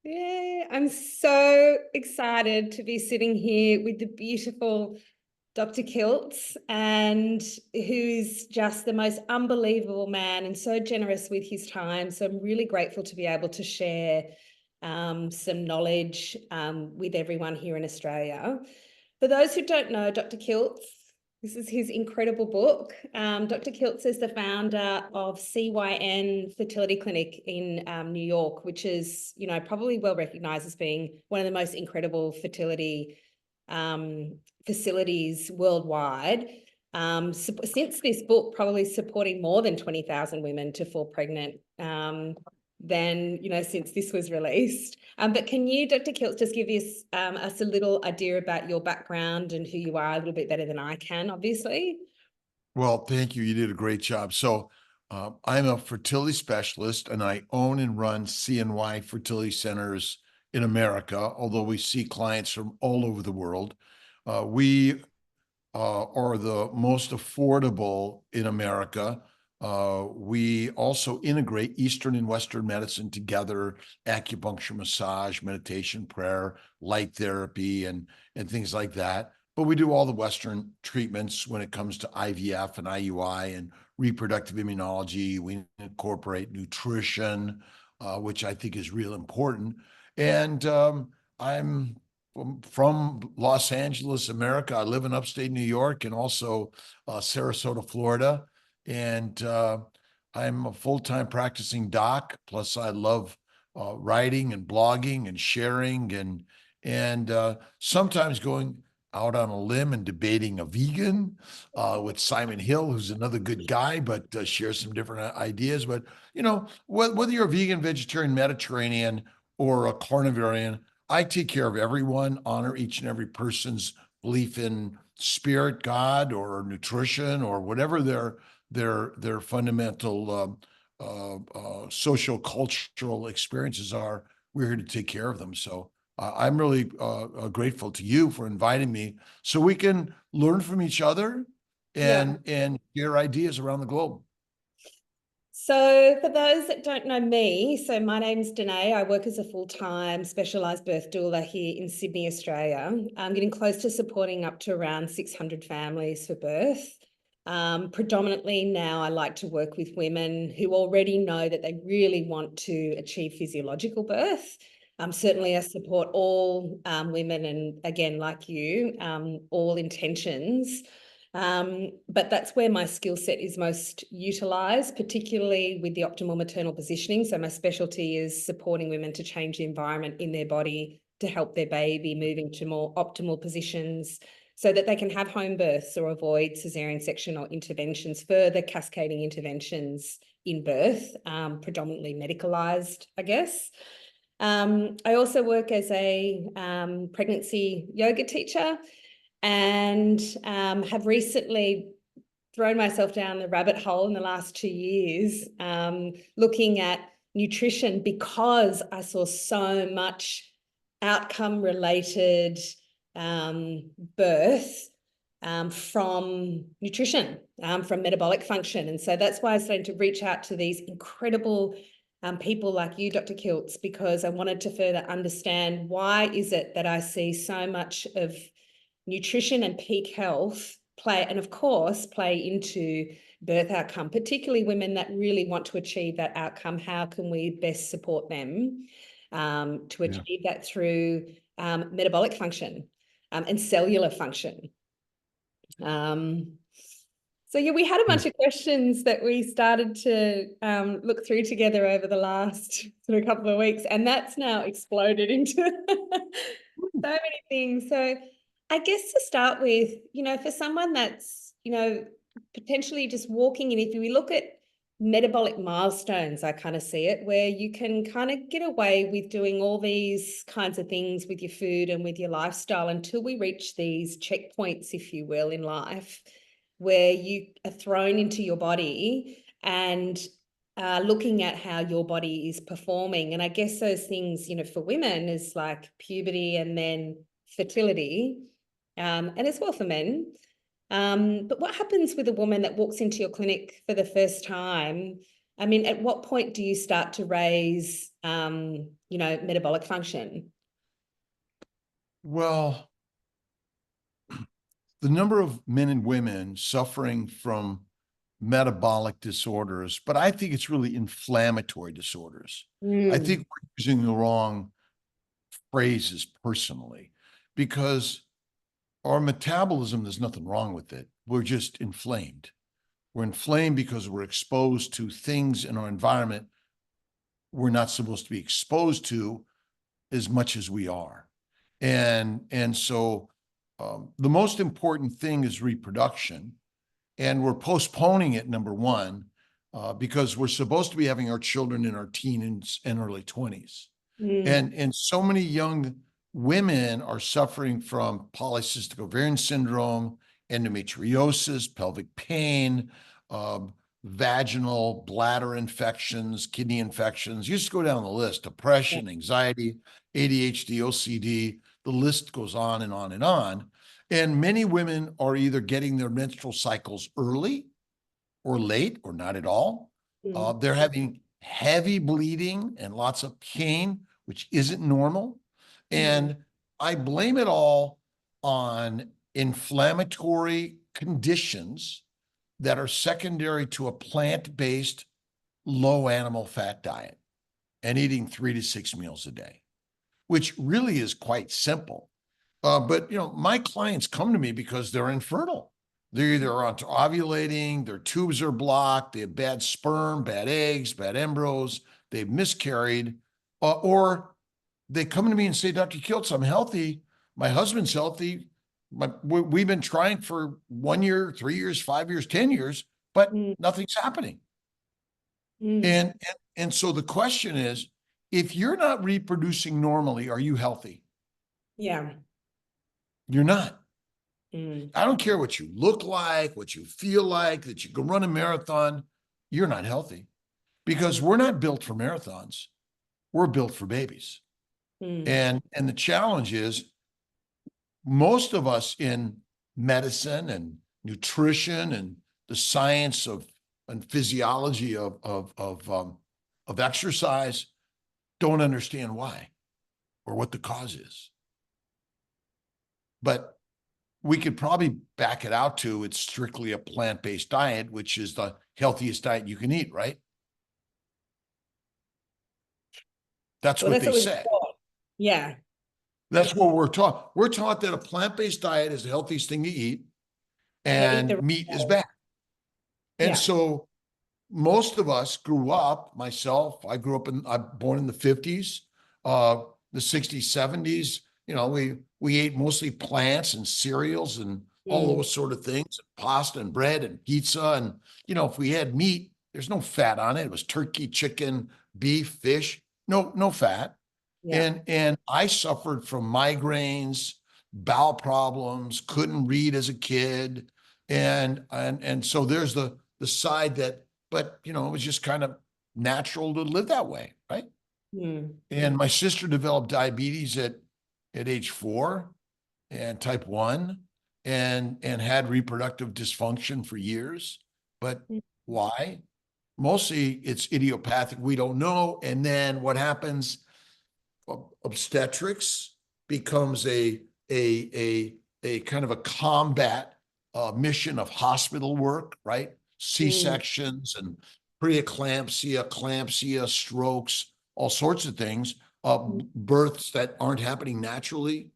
Yeah, I'm so excited to be sitting here with the beautiful Dr. Kiltz, and who's just the most unbelievable man and so generous with his time. So I'm really grateful to be able to share some knowledge with everyone here in Australia. For those who don't know Dr. Kiltz, this is his incredible book. Dr. Kiltz is the founder of CYN Fertility Clinic in New York, which is, probably well recognized as being one of the most incredible fertility facilities worldwide. Since this book, probably supporting more than 20,000 women to fall pregnant since this was released. But can you, Dr. Kiltz, just give us a little idea about your background and who you are a little bit better than I can, obviously? Well, thank you. You did a great job. I'm a fertility specialist and I own and run CNY fertility centers in America, although we see clients from all over the world. We are the most affordable in America. We also integrate Eastern and Western medicine together, acupuncture, massage, meditation, prayer, light therapy, and things like that. But we do all the Western treatments when it comes to IVF and IUI and reproductive immunology. We incorporate nutrition, which I think is real important. And I'm from Los Angeles, America. I live in upstate New York and also Sarasota, Florida. And I'm a full-time practicing doc. Plus, I love writing and blogging and sharing and sometimes going out on a limb and debating a vegan with Simon Hill, who's another good guy, but shares some different ideas. But, whether you're a vegan, vegetarian, Mediterranean, or a carnivorian, I take care of everyone, honor each and every person's belief in spirit, God, or nutrition, or whatever their fundamental social cultural experiences are. We're here to take care of them. So I'm really grateful to you for inviting me, so we can learn from each other Yeah. and share ideas around the globe. So for those that don't know me, so my name's Danae. I work as a full-time specialised birth doula here in Sydney, Australia. I'm getting close to supporting up to around 600 families for birth. Predominantly now I like to work with women who already know that they really want to achieve physiological birth. Certainly I support all women, and again, like you, all intentions. But that's where my skill set is most utilised, particularly with the optimal maternal positioning. So my specialty is supporting women to change the environment in their body to help their baby move into more optimal positions so that they can have home births or avoid caesarean section or interventions, further cascading interventions in birth, predominantly medicalised, I guess. I also work as a pregnancy yoga teacher, and have recently thrown myself down the rabbit hole in the last 2 years, looking at nutrition, because I saw so much outcome related birth from nutrition, from metabolic function. And so that's why I started to reach out to these incredible people like you, Dr. Kiltz, because I wanted to further understand why is it that I see so much of nutrition and peak health play, and of course, play into birth outcome, particularly women that really want to achieve that outcome. How can we best support them to achieve that through metabolic function and cellular function? So yeah, we had a bunch of questions that we started to look through together over the last sort of couple of weeks, and that's now exploded into so many things. So I guess to start with, for someone that's, potentially just walking in, if we look at metabolic milestones, I kind of see it where you can kind of get away with doing all these kinds of things with your food and with your lifestyle until we reach these checkpoints, if you will, in life, where you are thrown into your body and looking at how your body is performing. And I guess those things, for women is like puberty and then fertility, and as well for men. But what happens with a woman that walks into your clinic for the first time I mean, at what point do you start to raise, metabolic function? Well, the number of men and women suffering from metabolic disorders, but I think it's really inflammatory disorders. I think Mm, we're using the wrong phrases personally, because our metabolism, there's nothing wrong with it. We're just inflamed. We're inflamed because we're exposed to things in our environment we're not supposed to be exposed to as much as we are. And so the most important thing is reproduction. And we're postponing it, number one, because we're supposed to be having our children in our teens and early 20s. mm, And so many young women are suffering from polycystic ovarian syndrome, endometriosis, pelvic pain, um, vaginal bladder infections, kidney infections. You just go down the list: yeah. depression, anxiety, ADHD, OCD. The list goes on and on and on. And many women are either getting their menstrual cycles early or late or not at all. Mm, They're having heavy bleeding and lots of pain, which isn't normal. mm, And I blame it all on inflammatory conditions that are secondary to a plant-based, low animal fat diet and eating 3 to 6 meals a day, which really is quite simple. But my clients come to me because they're infertile. They're either on ovulating, their tubes are blocked, they have bad sperm, bad eggs, bad embryos, they've miscarried, or they come to me and say, Dr. Kiltz, I'm healthy. My husband's healthy. We've been trying for 1 year, 3 years, 5 years, 10 years, but mm, nothing's happening. mm. And so the question is, if you're not reproducing normally, are you healthy? Yeah. You're not. Mm, I don't care what you look like, what you feel like, that you can run a marathon. You're not healthy, because mm, we're not built for marathons. We're built for babies. mm, And the challenge is, most of us in medicine and nutrition and the science of and physiology of exercise don't understand why or what the cause is. But we could probably back it out to it's strictly a plant-based diet, which is the healthiest diet you can eat, right? That's well, what that's they what we've say. got. Yeah. That's what we're taught. We're taught that a plant-based diet is the healthiest thing to eat Gotta eat the and right meat is way. bad. And Yeah. so most of us grew up, myself, I'm born in the 50s, uh, the 60s, 70s. We ate mostly plants and cereals and all Mm, those sort of things, pasta and bread and pizza. And, if we had meat, there's no fat on it. It was turkey, chicken, beef, fish, no fat. yeah. And I suffered from migraines, bowel problems, couldn't read as a kid. And so there's the side that, but it was just kind of natural to live that way, right? Mm, And my sister developed diabetes at age 4, and type 1, and had reproductive dysfunction for years. But mm, why? Mostly it's idiopathic. We don't know. And then what happens? Obstetrics becomes a kind of a combat mission of hospital work, right? mm, C-sections and preeclampsia, eclampsia, strokes, all sorts of things, mm, births that aren't happening naturally.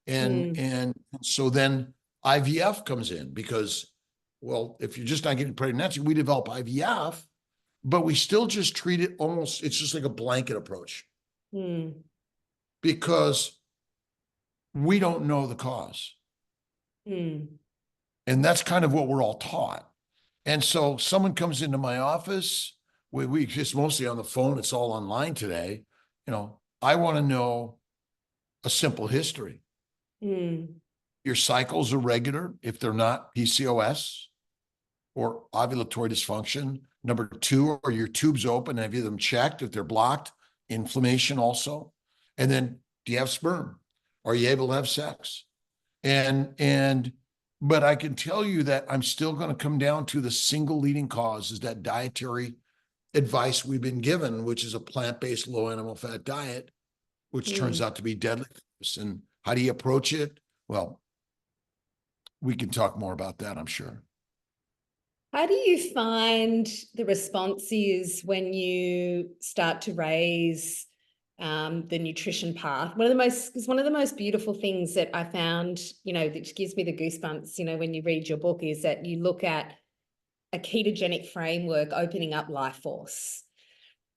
mm, And so then IVF comes in because, well, if you're just not getting pregnant naturally, we develop IVF, but we still just treat it almost, it's just like a blanket approach, mm, because we don't know the cause. mm, And that's kind of what we're all taught. And so someone comes into my office, we just mostly on the phone, it's all online today. I want to know a simple history. mm, Your cycles are regular if they're not PCOS or ovulatory dysfunction. Number 2, are your tubes open? Have you them checked? If they're blocked, inflammation also. And then, do you have sperm? Are you able to have sex? But I can tell you that I'm still going to come down to the single leading cause is that dietary advice we've been given, which is a plant-based low animal fat diet, which turns out to be deadly for us. And how do you approach it? Well, we can talk more about that, I'm sure. How do you find the response is when you start to raise the nutrition path? One of the most beautiful things that I found, that gives me the goosebumps, when you read your book, is that you look at a ketogenic framework opening up life force.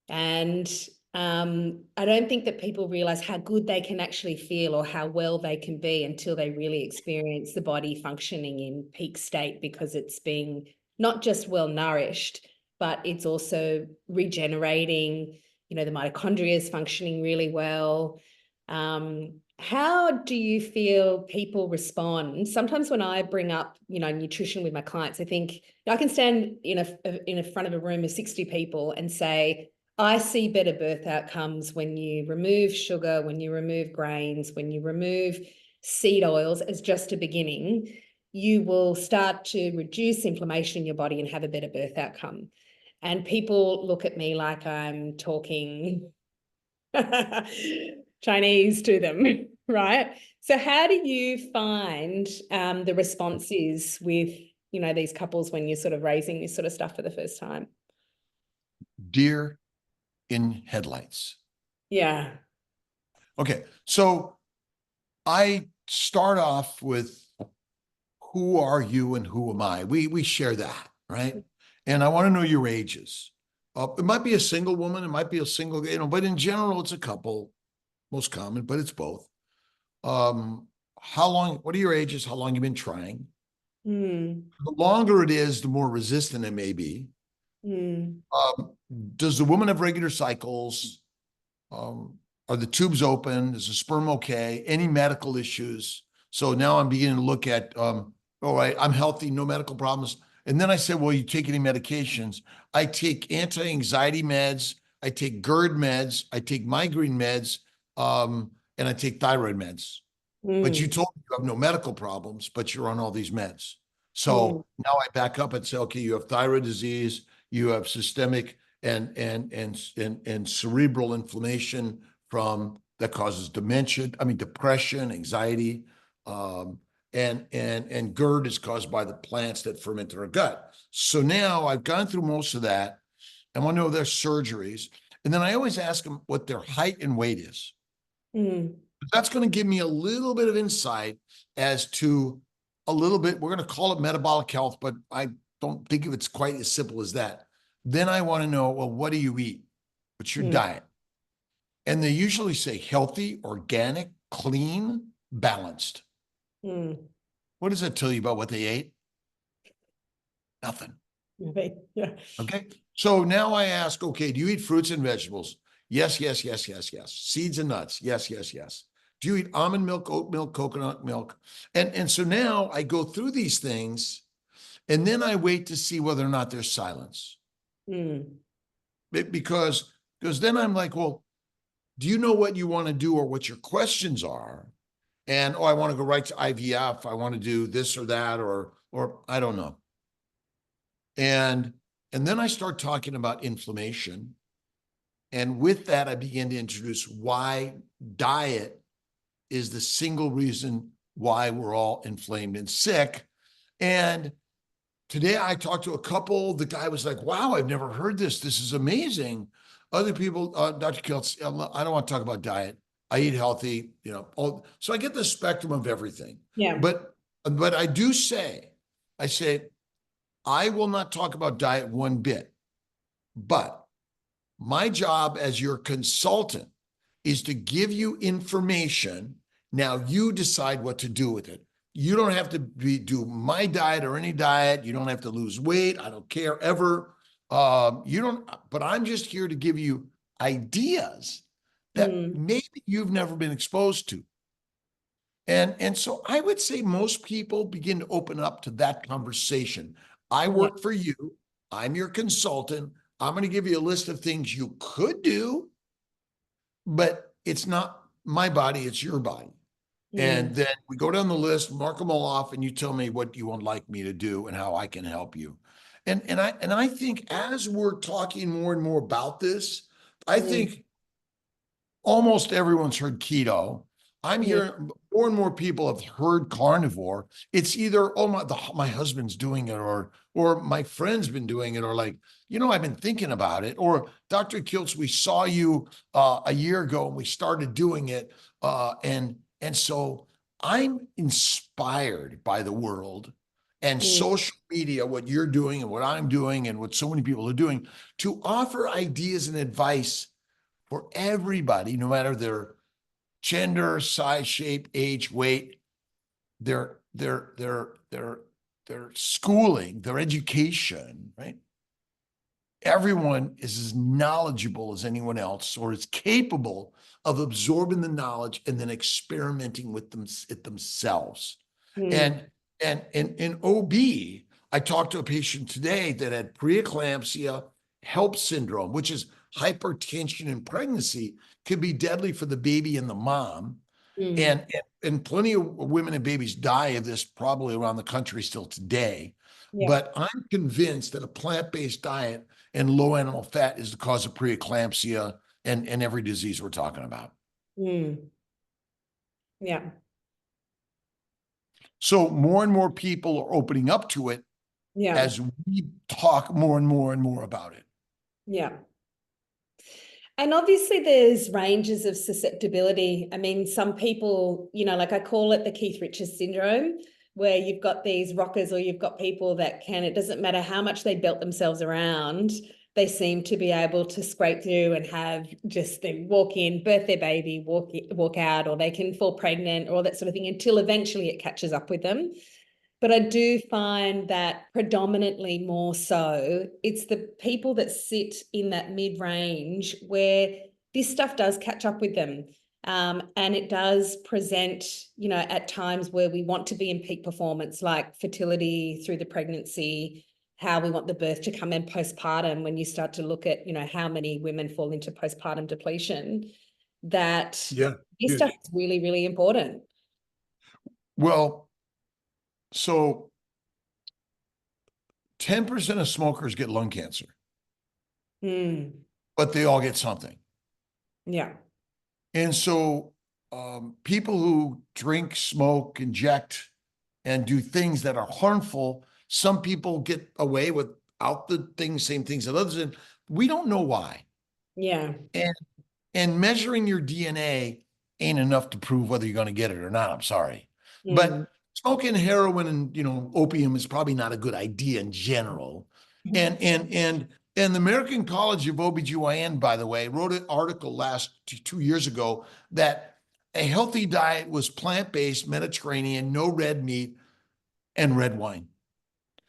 And I don't think that people realize how good they can actually feel or how well they can be until they really experience the body functioning in peak state, because it's being not just well nourished, but it's also regenerating. The mitochondria is functioning really well. How do you feel people respond? Sometimes when I bring up, nutrition with my clients, I think I can stand in a front of a room of 60 people and say, I see better birth outcomes when you remove sugar, when you remove grains, when you remove seed oils as just a beginning. You will start to reduce inflammation in your body and have a better birth outcome. And people look at me like I'm talking Chinese to them, right? So how do you find the responses with, these couples when you're sort of raising this sort of stuff for the first time? Deer in headlights. Yeah. Okay, so I start off with, who are you and who am I? We share that, right? And I want to know your ages. It might be a single woman, it might be a single, but in general, it's a couple, most common, but it's both. How long, what are your ages? How long you been trying? The longer it is, the more resistant it may be. Does the woman have regular cycles? Are the tubes open? Is the sperm okay? Any medical issues? So now I'm beginning to look at, all right, I'm healthy, no medical problems. And then I said, well, you take any medications? I take anti-anxiety meds. I take GERD meds. I take migraine meds. And I take thyroid meds. But you told me you have no medical problems, but you're on all these meds. So now I back up and say, okay, you have thyroid disease, you have systemic and cerebral inflammation from that causes dementia, depression, anxiety, and GERD is caused by the plants that ferment in our gut. So now I've gone through most of that. I want to know their surgeries. And then I always ask them what their height and weight is. That's going to give me a little bit of insight as to a little bit, we're going to call it metabolic health, but I don't think of it's quite as simple as that. Then I want to know, well, what do you eat? What's your diet? And they usually say healthy, organic, clean, balanced. What does that tell you about what they ate? Nothing. Yeah. Okay. So now I ask, okay, do you eat fruits and vegetables? Yes, yes, yes, yes, yes. Seeds and nuts. Yes, yes, yes. Do you eat almond milk, oat milk, coconut milk? And so now I go through these things, and then I wait to see whether or not there's silence. Because then I'm like, well, do you know what you want to do or what your questions are? And, I want to go right to IVF. I want to do this or that, or I don't know. And then I start talking about inflammation. And with that, I begin to introduce why diet is the single reason why we're all inflamed and sick. And today I talked to a couple. The guy was like, wow, I've never heard this. This is amazing. Other people, Dr. Kiltz, I don't want to talk about diet. I eat healthy, so I get the spectrum of everything. Yeah. But I do say, I will not talk about diet one bit, but my job as your consultant is to give you information. Now you decide what to do with it. You don't have to do my diet or any diet. You don't have to lose weight. I don't care ever. But I'm just here to give you ideas that maybe you've never been exposed to. And so I would say most people begin to open up to that conversation. I work for you. I'm your consultant. I'm going to give you a list of things you could do, but it's not my body, it's your body. And then we go down the list, mark them all off, and you tell me what you would like me to do and how I can help you. And I think as we're talking more and more about this, I think almost everyone's heard keto. I'm Mm, hearing more and more people have heard carnivore. It's either, oh my husband's doing it, or my friend's been doing it, or like, I've been thinking about it, or Dr. Kiltz, we saw you a year ago and we started doing it. And so I'm inspired by the world and mm, social media, what you're doing and what I'm doing and what so many people are doing, to offer ideas and advice for everybody, no matter their gender, size, shape, age, weight, their schooling, their education, right? Everyone is as knowledgeable as anyone else, or is capable of absorbing the knowledge and then experimenting with it themselves. mm, And in OB, I talked to a patient today that had preeclampsia, HELP syndrome, which is hypertension in pregnancy, can be deadly for the baby and the mom. mm. And plenty of women and babies die of this probably around the country still today. Yeah. But I'm convinced that a plant-based diet and low animal fat is the cause of preeclampsia and every disease we're talking about. Mm. Yeah. So more and more people are opening up to it Yeah. as we talk more and more and more about it. Yeah. And obviously, there's ranges of susceptibility. I mean, some people, like I call it the Keith Richards syndrome, where you've got these rockers or you've got people that it doesn't matter how much they belt themselves around, they seem to be able to scrape through and have just them walk in, birth their baby, walk out, or they can fall pregnant or all that sort of thing until eventually it catches up with them. But I do find that predominantly more so, it's the people that sit in that mid-range where this stuff does catch up with them. And it does present, at times where we want to be in peak performance, like fertility through the pregnancy, how we want the birth to come in postpartum, when you start to look at, how many women fall into postpartum depletion, that Yeah, this stuff huge. is really, really important. Well, so 10% of smokers get lung cancer, Mm, but they all get something. yeah. And so people who drink, smoke, inject, and do things that are harmful, some people get away without the things, same things that others did. We don't know why. Yeah. And and measuring your DNA ain't enough to prove whether you're going to get it or not. I'm sorry. Mm. But smoking heroin and opium is probably not a good idea in general. And the American College of OBGYN, by the way, wrote an article last 2 years ago that a healthy diet was plant-based, Mediterranean, no red meat, and red wine.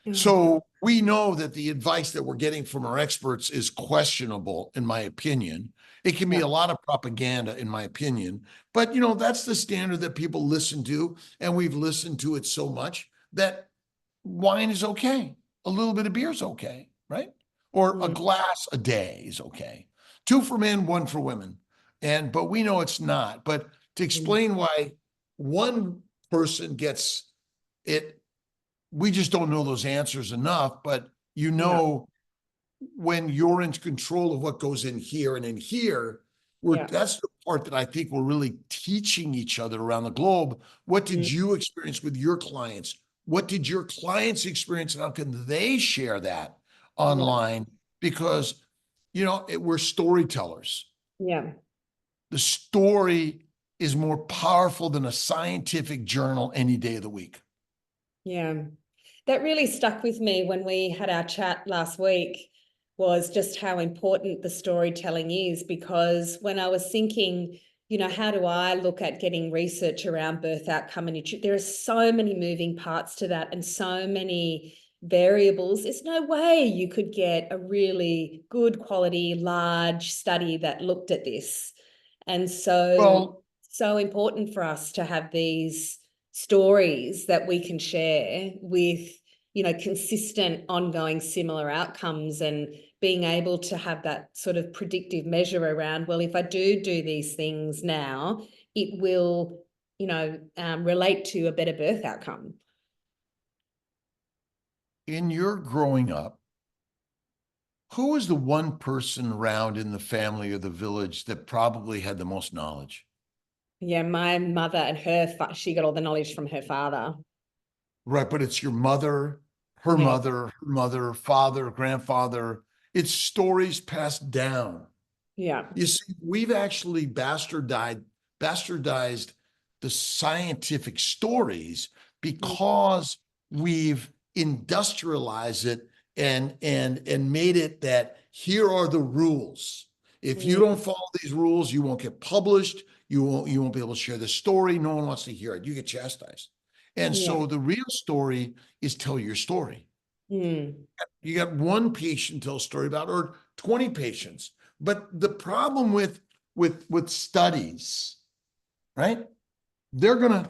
Oh, So we know that the advice that we're getting from our experts is questionable, in my opinion. It can be yeah. a lot of propaganda, in my opinion. But, that's the standard that people listen to. And we've listened to it so much that wine is okay. A little bit of beer is okay, right? Or a Mm, glass a day is okay. Two for men, one for women. But we know it's not. But to mm, explain why one person gets it, we just don't know those answers enough. But yeah. when you're in control of what goes in here and in here, Yeah. that's the part that I think we're really teaching each other around the globe. What did Mm, you experience with your clients? What did your clients experience, and how can they share that yeah. online? Because we're storytellers. Yeah. The story is more powerful than a scientific journal any day of the week. Yeah. That really stuck with me when we had our chat last week, was just how important the storytelling is. Because when I was thinking, how do I look at getting research around birth outcome and there are so many moving parts to that and so many variables. There's no way you could get a really good quality, large study that looked at this. And Well, so important for us to have these stories that we can share with, consistent, ongoing, similar outcomes, and being able to have that sort of predictive measure around, well, if I do these things now, it will, relate to a better birth outcome. in your growing up, who was the one person around in the family or the village that probably had the most knowledge? Yeah, my mother and she got all the knowledge from her father. Right, but it's your mother, Yeah, her mother, father, grandfather. It's stories passed down. yeah, You see, we've actually bastardized the scientific stories mm, because we've industrialized it and made it that here are the rules. If you mm, don't follow these rules, you won't get published. You won't be able to share the story. No one wants to hear it. You get chastised. And yeah, so the real story is tell your story. mm, You got one patient tell a story about, or 20 patients. But the problem with studies, right? They're gonna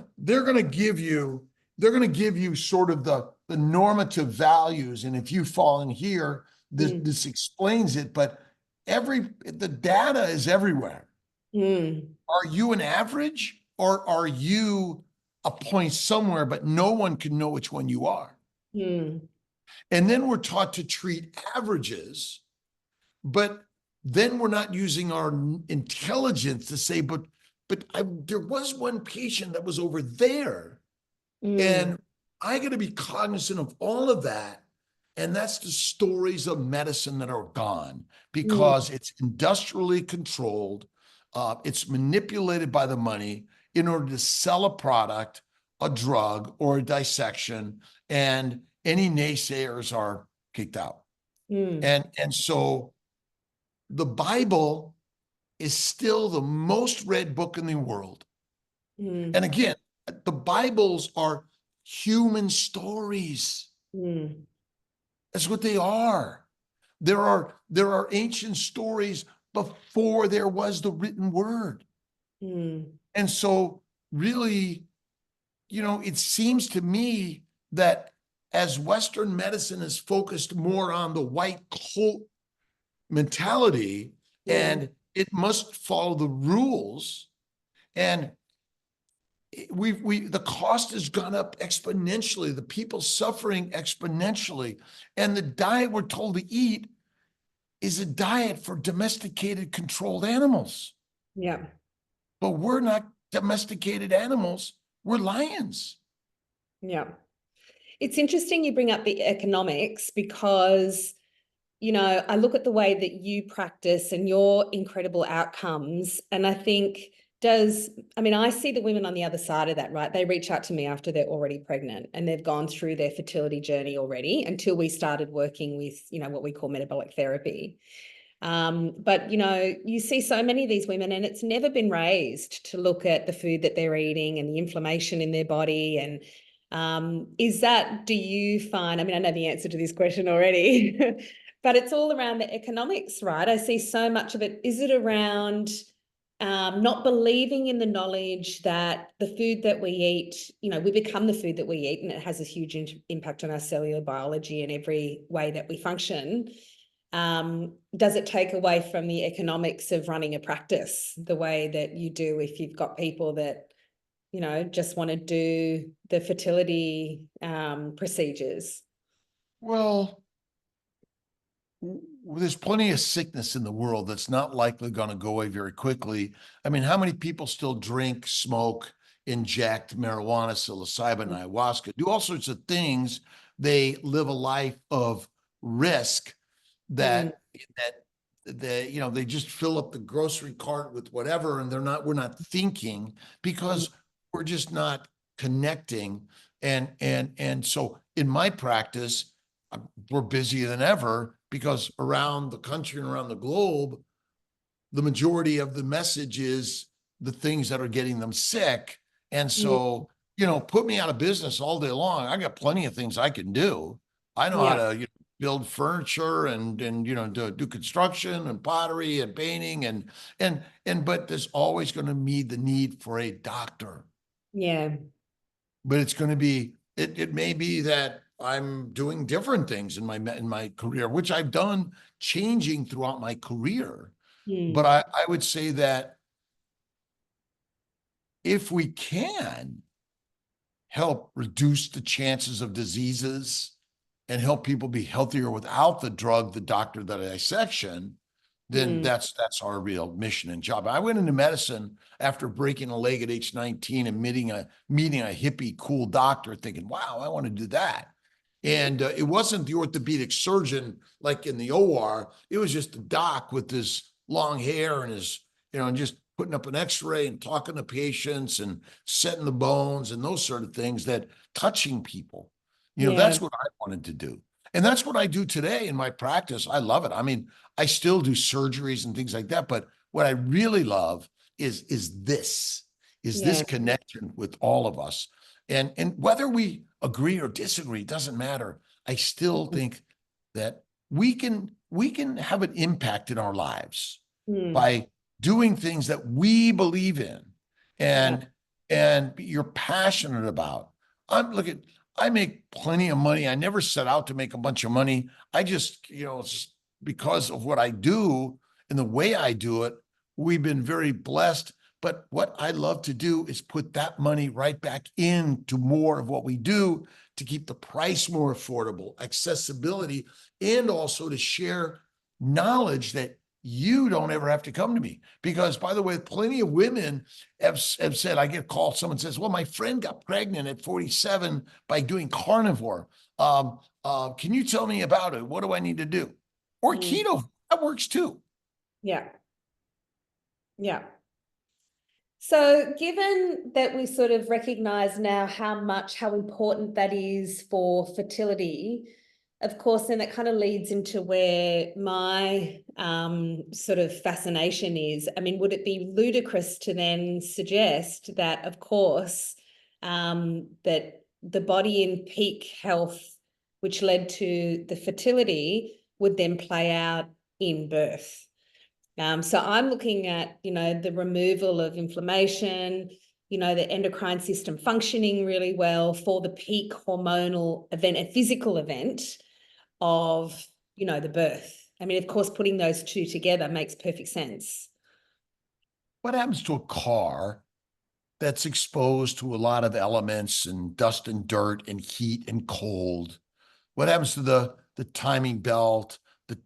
give you sort of the normative values. And if you fall in here, mm, this explains it, but the data is everywhere. mm, Are you an average or are you a point somewhere, but no one can know which one you are? mm, And then we're taught to treat averages, but then we're not using our intelligence to say, there was one patient that was over there, mm, and I got to be cognizant of all of that. And that's the stories of medicine that are gone mm, because it's industrially controlled. It's manipulated by the money in order to sell a product, a drug, or a dissection, and any naysayers are kicked out. mm, And so the Bible is still the most read book in the world. And mm, again, the Bibles are human stories. mm, That's what they are. There are ancient stories before there was the written word. mm, And so really, it seems to me that as Western medicine is focused more on the white coat mentality mm, and it must follow the rules, and the cost has gone up exponentially, the people suffering exponentially, and the diet we're told to eat is a diet for domesticated controlled animals, yeah. but we're not domesticated animals, we're lions. Yeah. It's interesting you bring up the economics because, I look at the way that you practice and your incredible outcomes. And I think, I see the women on the other side of that, right? They reach out to me after they're already pregnant and they've gone through their fertility journey already until we started working with, what we call metabolic therapy. But you see so many of these women, and it's never been raised to look at the food that they're eating and the inflammation in their body. And do you find, I know the answer to this question already, but it's all around the economics, right? I see so much of it. Is it around not believing in the knowledge that the food that we eat, we become the food that we eat, and it has a huge impact on our cellular biology and every way that we function? Does it take away from the economics of running a practice the way that you do if you've got people that, just want to do the fertility procedures? Well, there's plenty of sickness in the world that's not likely going to go away very quickly. I mean, how many people still drink, smoke, inject marijuana, psilocybin, ayahuasca, do all sorts of things? They live a life of risk Mm, that they just fill up the grocery cart with whatever, and we're not thinking mm, because we're just not connecting. And so in my practice, we're busier than ever because around the country and around the globe, the majority of the message is the things that are getting them sick. And mm, so, put me out of business all day long. I got plenty of things I can do. I know how yeah, to, build furniture and do construction and pottery and painting but there's always going to be the need for a doctor. yeah, But it's going to be it may be that I'm doing different things in my career, which I've done changing throughout my career. But mm, I would say that if we can help reduce the chances of diseases, and help people be healthier without the drug, the doctor, the dissection, then that's our real mission and job. I went into medicine after breaking a leg at age 19 and meeting a hippie, cool doctor, thinking, wow, I want to do that. And it wasn't the orthopedic surgeon like in the OR. It was just the doc with his long hair and his, and just putting up an x-ray and talking to patients and setting the bones and those sort of things, that touching people. That's what I wanted to do. And that's what I do today in my practice. I love it. I mean, I still do surgeries and things like that, but what I really love is this connection with all of us. And whether we agree or disagree, doesn't matter. I still think that we can have an impact in our lives by doing things that we believe in and you're passionate about. I make plenty of money. I never set out to make a bunch of money. I just, it's just because of what I do and the way I do it, we've been very blessed. But what I love to do is put that money right back into more of what we do to keep the price more affordable, accessibility, and also to share knowledge that you don't ever have to come to me. Because, by the way, plenty of women have said, I get called, someone says, well, my friend got pregnant at 47 by doing carnivore. Can you tell me about it? What do I need to do? Or keto, that works too. Yeah. Yeah. So given that we sort of recognize now how important that is for fertility, of course, then that kind of leads into where my sort of fascination is. I mean, would it be ludicrous to then suggest that, of course, that the body in peak health, which led to the fertility, would then play out in birth? So I'm looking at, the removal of inflammation, the endocrine system functioning really well for the peak hormonal event, a physical event of, the birth. I mean, of course, putting those two together makes perfect sense. What happens to a car that's exposed to a lot of elements and dust and dirt and heat and cold? What happens to the timing belt, the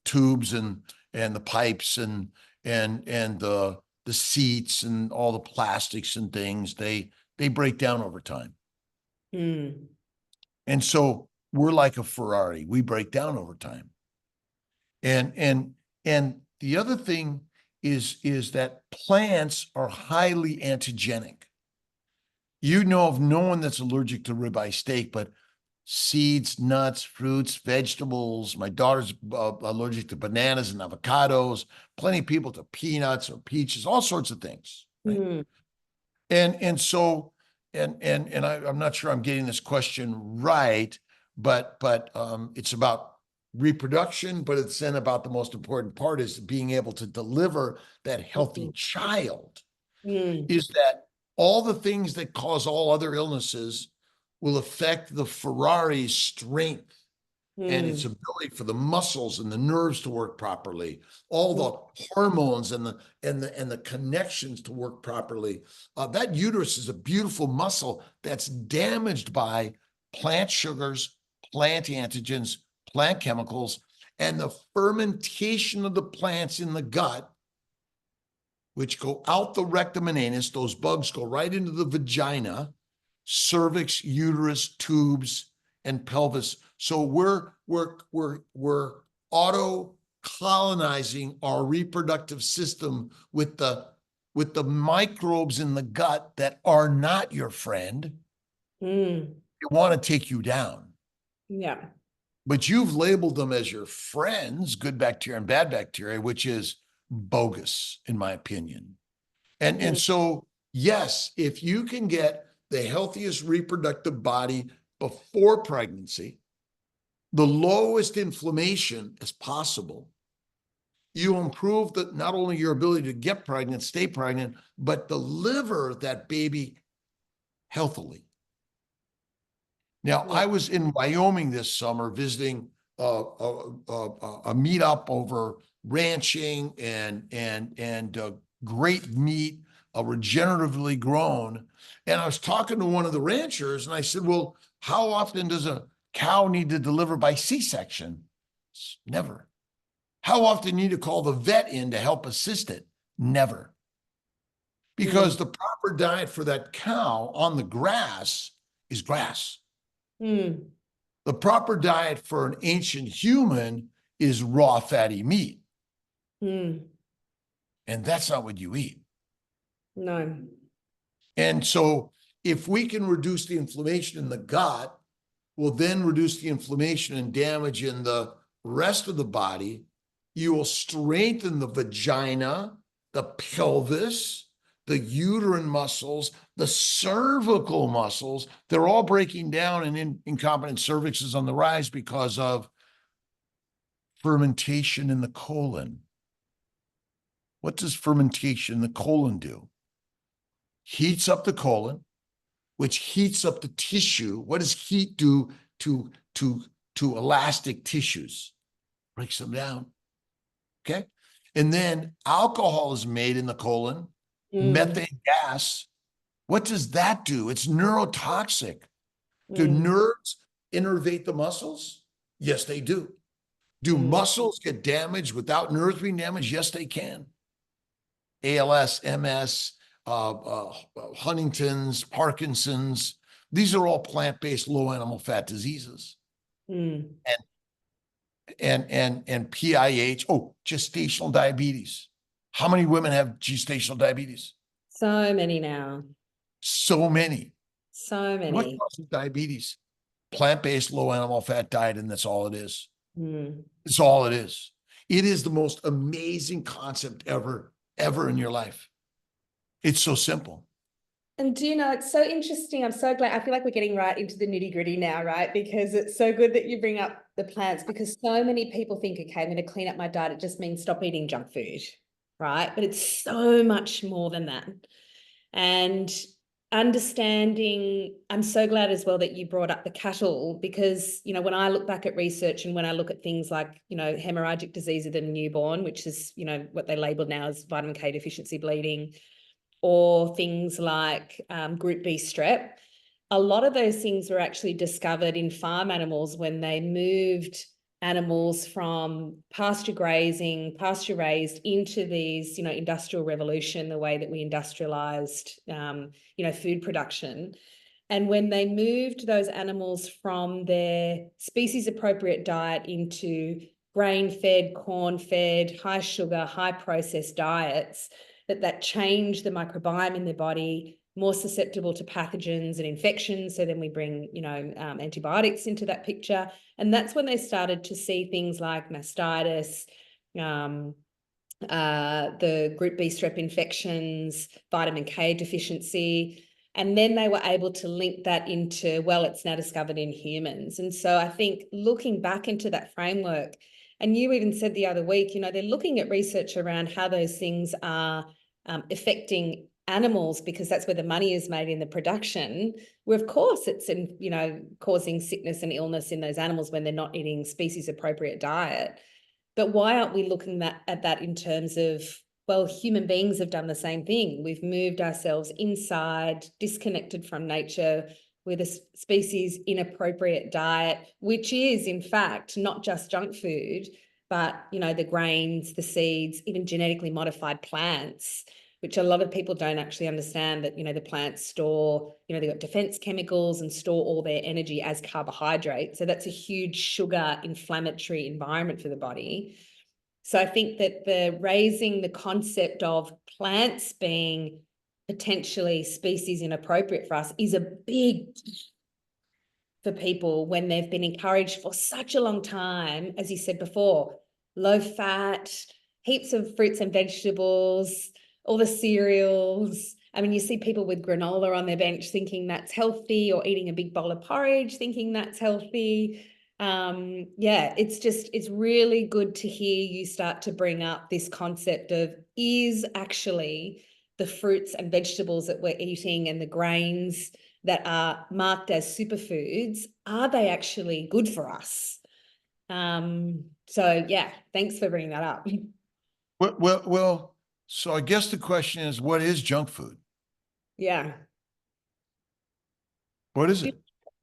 tubes and the pipes and the seats and all the plastics and things? They break down over time. And so we're like a Ferrari. We break down over time. And the other thing is that plants are highly antigenic. You know of no one that's allergic to ribeye steak, but seeds, nuts, fruits, vegetables. My daughter's allergic to bananas and avocados. Plenty of people to peanuts or peaches, all sorts of things. Right? And so I'm not sure I'm getting this question right, but it's about reproduction, but it's then about the most important part is being able to deliver that healthy child. Is that all the things that cause all other illnesses will affect the Ferrari's strength and its ability for the muscles and the nerves to work properly, all the hormones and the connections to work properly. That uterus is a beautiful muscle that's damaged by plant sugars, plant antigens, plant chemicals, and the fermentation of the plants in the gut, which go out the rectum and anus. Those bugs go right into the vagina, cervix, uterus, tubes, and pelvis. So we're auto colonizing our reproductive system with the microbes in the gut that are not your friend. They want to take you down. Yeah. But you've labeled them as your friends, good bacteria and bad bacteria, which is bogus, in my opinion. And so, yes, if you can get the healthiest reproductive body before pregnancy, the lowest inflammation as possible, you improve not only your ability to get pregnant, stay pregnant, but deliver that baby healthily. Now, I was in Wyoming this summer visiting a meetup over ranching and great meat, regeneratively grown. And I was talking to one of the ranchers and I said, well, how often does a cow need to deliver by C-section? Never. How often do you need to call the vet in to help assist it? Never. Because the proper diet for that cow on the grass is grass. Mm. The proper diet for an ancient human is raw fatty meat. Mm. And that's not what you eat. No. And so if we can reduce the inflammation in the gut, we'll then reduce the inflammation and damage in the rest of the body. You will strengthen the vagina, the pelvis, the uterine muscles, the cervical muscles. They're all breaking down, and incompetent cervix is on the rise because of fermentation in the colon. What does fermentation in the colon do? Heats up the colon, which heats up the tissue. What does heat do to elastic tissues? Breaks them down. Okay. And then alcohol is made in the colon, methane gas. What does that do? It's neurotoxic. Do nerves innervate the muscles? Yes, they do. Do muscles get damaged without nerves being damaged? Yes, they can. ALS, MS, Huntington's, Parkinson's. These are all plant-based low animal fat diseases. And PIH, gestational diabetes. How many women have gestational diabetes? So many now. So many. So many. What causes diabetes? Plant-based low animal fat diet, and that's all it is. It's all it is. It is the most amazing concept ever in your life. It's so simple. And do you know, it's so interesting. I'm so glad. I feel like we're getting right into the nitty gritty now, right? Because it's so good that you bring up the plants, because so many people think, okay, I'm going to clean up my diet. It just means stop eating junk food, right? But it's so much more than that. And understanding, I'm so glad as well that you brought up the cattle, because, you know, when I look back at research and when I look at things like, you know, hemorrhagic disease of the newborn, which is, you know, what they label now as vitamin K deficiency bleeding, or things like group B strep, a lot of those things were actually discovered in farm animals when they moved animals from pasture grazing, pasture raised into these, you know, industrial revolution, the way that we industrialized, you know, food production. And when they moved those animals from their species appropriate diet into grain-fed, corn-fed, high sugar, high processed diets, that changed the microbiome in their body, more susceptible to pathogens and infections. So then we bring, you know, antibiotics into that picture. And that's when they started to see things like mastitis, the group B strep infections, vitamin K deficiency. And then they were able to link that into, well, it's now discovered in humans. And so I think looking back into that framework, and you even said the other week, you know, they're looking at research around how those things are affecting animals, because that's where the money is made in the production, where of course it's in, you know, causing sickness and illness in those animals when they're not eating species appropriate diet. But why aren't we looking at that in terms of, well, human beings have done the same thing. We've moved ourselves inside, disconnected from nature, with a species inappropriate diet, which is in fact not just junk food, but, you know, the grains, the seeds, even genetically modified plants, which a lot of people don't actually understand, that, you know, the plants store, you know, they've got defense chemicals and store all their energy as carbohydrate. So that's a huge sugar inflammatory environment for the body. So I think that the raising the concept of plants being potentially species inappropriate for us is a big for people when they've been encouraged for such a long time, as you said before, low fat, heaps of fruits and vegetables, all the cereals. I mean, you see people with granola on their bench thinking that's healthy, or eating a big bowl of porridge thinking that's healthy. Yeah, it's really good to hear you start to bring up this concept of, is actually the fruits and vegetables that we're eating and the grains that are marked as superfoods, are they actually good for us? So yeah, thanks for bringing that up. Well, So I guess the question is, what is junk food? Yeah. What is it?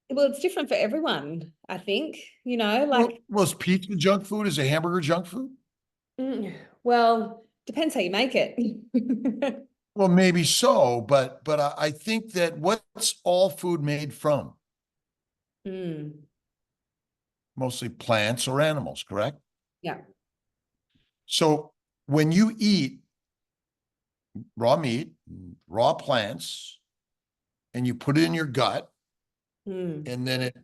Well, it's different for everyone, I think, you know, like, Well, is pizza junk food? Is a hamburger junk food? mm, well, depends how you make it. Well, maybe so, but I think that what's all food made from? Mm, Mostly plants or animals, correct? yeah. So when you eat raw meat, raw plants, and you put it in your gut, Mm, and then it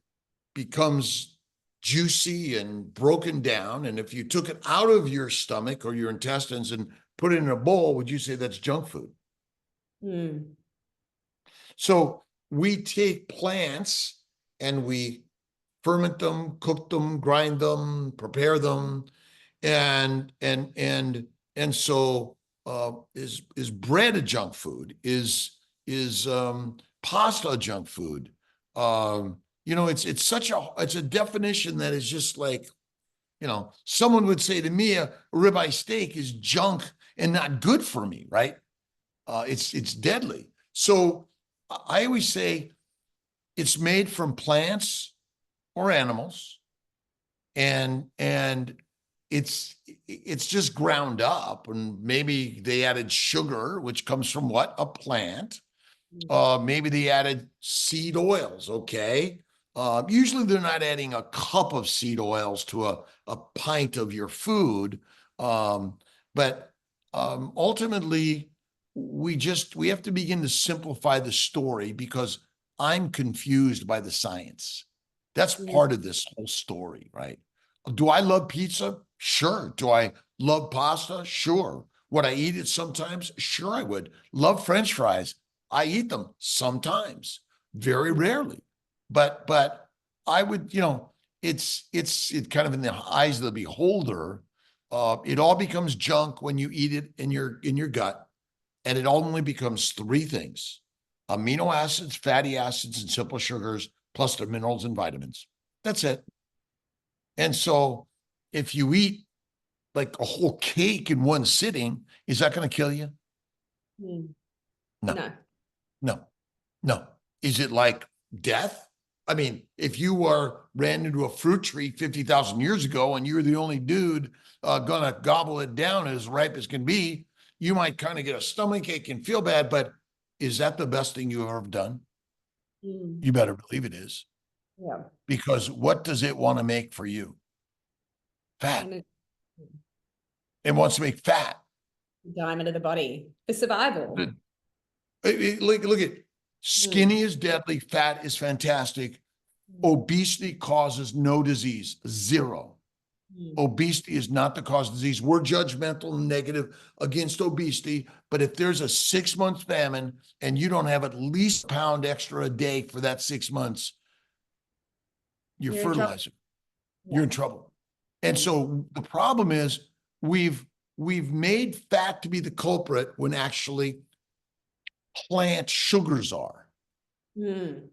becomes juicy and broken down. And if you took it out of your stomach or your intestines and put it in a bowl, would you say that's junk food? mm, So we take plants and we ferment them, cook them, grind them, prepare them, and so is bread a junk food? Is pasta a junk food? It's such a definition that is just like, someone would say to me a ribeye steak is junk and not good for me, right? It's deadly. So I always say it's made from plants or animals, and it's just ground up, and maybe they added sugar, which comes from what? A plant. mm, Maybe they added seed oils. Okay. Usually they're not adding a cup of seed oils to a pint of your food. But ultimately, we have to begin to simplify the story because I'm confused by the science. That's mm, part of this whole story, right? Do I love pizza? Sure. Do I love pasta? Sure. Would I eat it sometimes? Sure, I would. Love French fries? I eat them sometimes, very mm, rarely. But I would, it's kind of in the eyes of the beholder. It all becomes junk when you eat it in your gut, and it only becomes three things: amino acids, fatty acids, and simple sugars, plus the minerals and vitamins. That's it. And so if you eat like a whole cake in one sitting, is that going to kill you? mm. No, No. no. No. Is it like death? I mean, if you ran into a fruit tree 50,000 years ago and you're the only dude gonna gobble it down as ripe as can be, you might kind of get a stomach ache and feel bad. But is that the best thing you've ever done? Mm, You better believe it is. yeah. Because what does it want to make for you? Fat. And it's It wants to make fat. the diamond of the body for survival. Look at Mm, skinny is deadly, fat is fantastic. mm, Obesity causes no disease, zero. mm. Obesity is not the cause of disease. We're judgmental and negative against obesity, but if there's a 6 month famine and you don't have at least a pound extra a day for that 6 months, you're You're in trouble. fertilizer. You're Yeah. in trouble. And Mm, so the problem is we've made fat to be the culprit when actually plant sugars are. mm,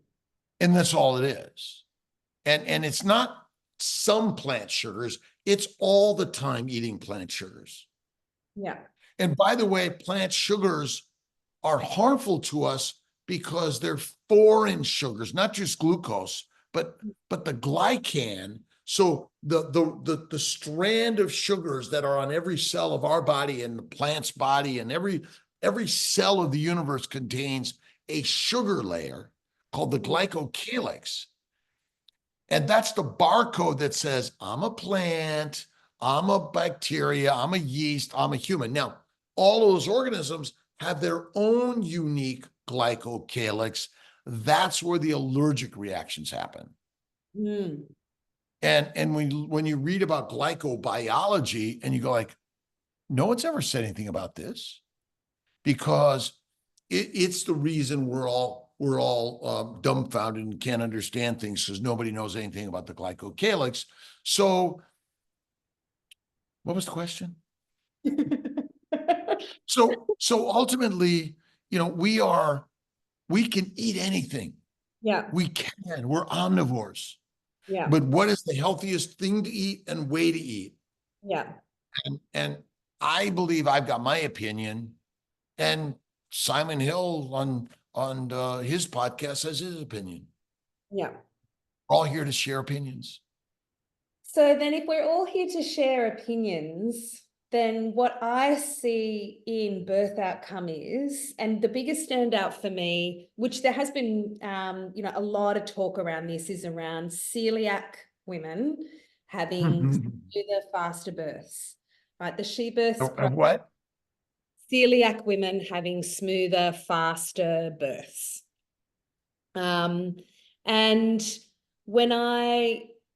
And that's all it is. And it's not some plant sugars, it's all the time eating plant sugars. yeah. And by the way, plant sugars are harmful to us because they're foreign sugars, not just glucose, but the glycan. So the strand of sugars that are on every cell of our body and the plant's body and every cell of the universe contains a sugar layer called the Mm, glycocalyx. And that's the barcode that says, I'm a plant, I'm a bacteria, I'm a yeast, I'm a human. Now, all those organisms have their own unique glycocalyx. That's where the allergic reactions happen. mm, And when you read about glycobiology and you go like, no one's ever said anything about this because it's the reason we're all dumbfounded and can't understand things because nobody knows anything about the glycocalyx. So, what was the question? So ultimately, we can eat anything. yeah. We can. We're omnivores. Yeah. But what is the healthiest thing to eat and way to eat? Yeah. And I believe I've got my opinion, and Simon Hill on his podcast has his opinion. Yeah. We're all here to share opinions. So then if we're all here to share opinions, then what I see in birth outcome is, and the biggest standout for me, which there has been, a lot of talk around this, is around celiac women having smoother, faster births, right? The She Births What? celiac women having smoother, faster births. And when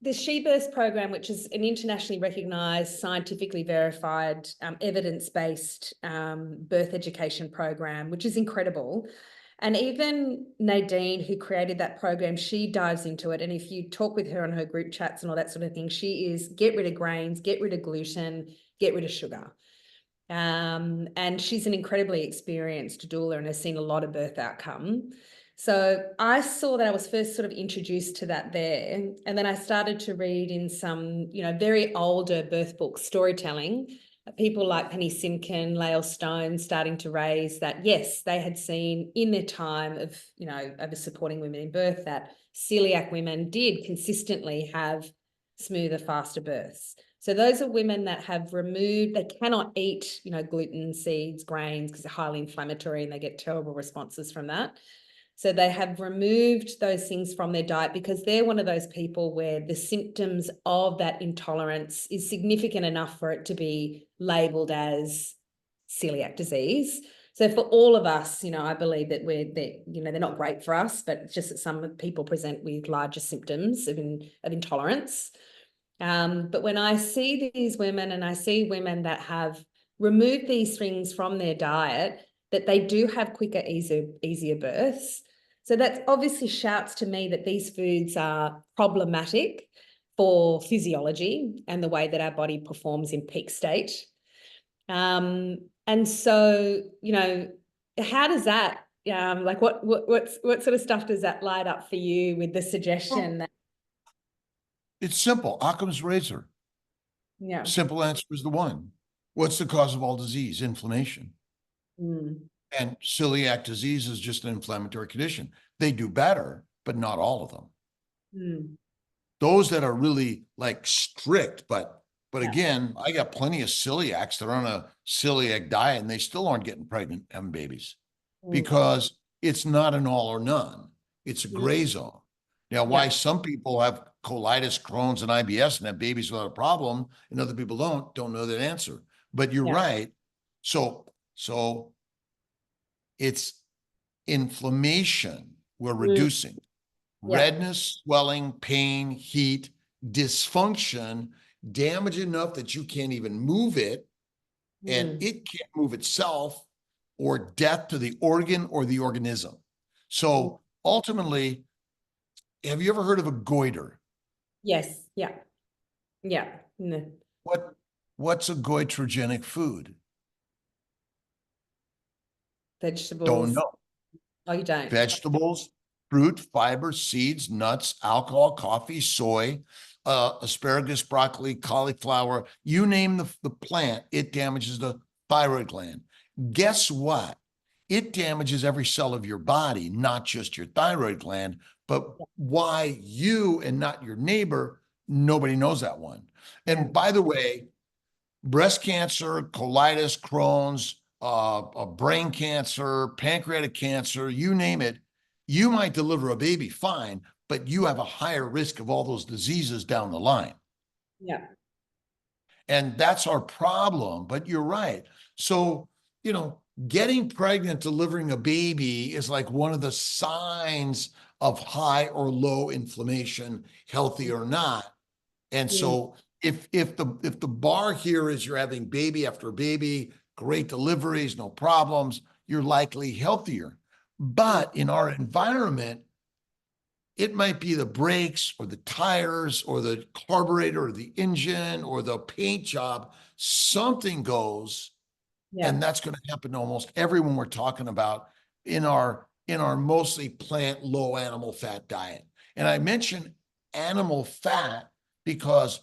the She Births program, which is an internationally recognised, scientifically verified, evidence-based birth education program, which is incredible. And even Nadine, who created that program, she dives into it. And if you talk with her on her group chats and all that sort of thing, she is get rid of grains, get rid of gluten, get rid of sugar. And she's an incredibly experienced doula and has seen a lot of birth outcome. So I saw that I was first sort of introduced to that there. And then I started to read in some, very older birth books, storytelling, people like Penny Simkin, Lael Stone starting to raise that, yes, they had seen in their time of, of supporting women in birth that celiac women did consistently have smoother, faster births. So those are women that have removed, they cannot eat, gluten, seeds, grains, because they're highly inflammatory and they get terrible responses from that. So they have removed those things from their diet because they're one of those people where the symptoms of that intolerance is significant enough for it to be labeled as celiac disease. So for all of us, I believe that they're not great for us, but it's just that some people present with larger symptoms of intolerance. But when I see these women and I see women that have removed these things from their diet, that they do have quicker, easier births. So that obviously shouts to me that these foods are problematic for physiology and the way that our body performs in peak state. And so, how does that, what sort of stuff does that light up for you with the suggestion that? It's simple. Occam's razor. Yeah. Simple answer is the one. What's the cause of all disease? Inflammation. And celiac disease is just an inflammatory condition. They do better, but not all of them. Those that are really like strict, but again, I got plenty of celiacs that are on a celiac diet and they still aren't getting pregnant, having babies, because it's not an all or none. It's a gray zone. Now, why some people have colitis, Crohn's, and IBS and have babies without a problem, and other people don't know that answer. But you're right. So it's inflammation we're reducing. Redness, swelling, pain, heat, dysfunction, damage enough that you can't even move it, and it can't move itself, or death to the organ or the organism. So ultimately, have you ever heard of a goiter? Yes. Yeah. Yeah. What's a goitrogenic food? Vegetables. Don't know. Oh, you don't? Vegetables, fruit, fiber, seeds, nuts, alcohol, coffee, soy, asparagus, broccoli, cauliflower, you name the plant, it damages the thyroid gland. Guess what? It damages every cell of your body, not just your thyroid gland, but why you and not your neighbor, nobody knows that one. And by the way, breast cancer, colitis, Crohn's, brain cancer, pancreatic cancer, you name it, you might deliver a baby fine, but you have a higher risk of all those diseases down the line. Yeah. And that's our problem. But you're right. So, getting pregnant, delivering a baby is like one of the signs of high or low inflammation, healthy or not. And so if the bar here is you're having baby after baby, great deliveries, no problems, you're likely healthier. But in our environment, it might be the brakes or the tires or the carburetor or the engine or the paint job. Something goes, and that's going to happen to almost everyone we're talking about in our mostly plant, low animal fat diet. And I mention animal fat because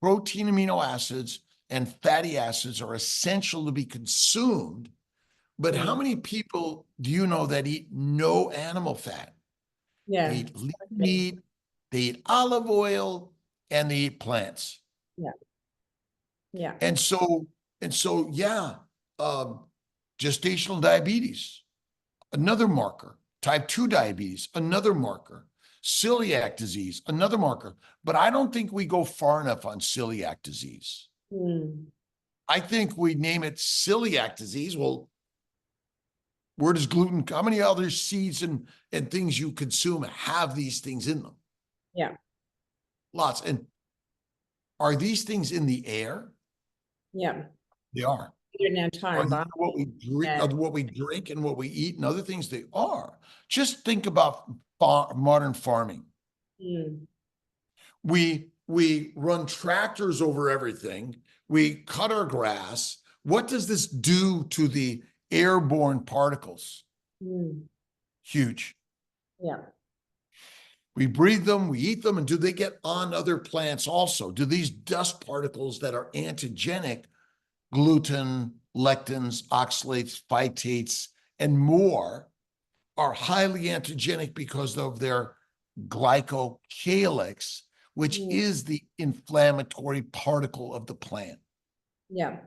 protein, amino acids, and fatty acids are essential to be consumed. But how many people do you know that eat no animal fat? They Yeah. eat lean meat, they eat olive oil, and they eat plants. Yeah. Yeah. And so, yeah, gestational diabetes, another marker. Type 2 diabetes, another marker. Celiac disease, another marker. But I don't think we go far enough on celiac disease. I think we name it celiac disease. Well, where does gluten, how many other seeds and things you consume have these things in them? Yeah. Lots. And are these things in the air? Yeah. They are. In our entire Are they environment. what we drink and what we eat and other things? They are. Just think about modern farming. We run tractors over everything. We cut our grass. What does this do to the airborne particles? Huge. Yeah. We breathe them, we eat them, and do they get on other plants also? Do these dust particles that are antigenic, gluten, lectins, oxalates, phytates, and more, are highly antigenic because of their glycocalyx, which is the inflammatory particle of the plant. Yeah.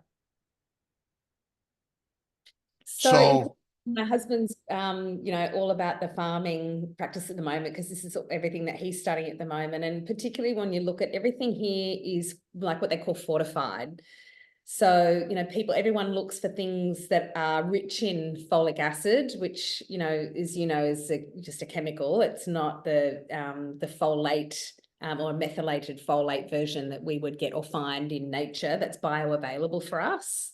So my husband's, all about the farming practice at the moment, because this is everything that he's studying at the moment. And particularly when you look at everything here is like what they call fortified. So, everyone looks for things that are rich in folic acid, which, is just a chemical. It's not the folate or methylated folate version that we would get or find in nature that's bioavailable for us.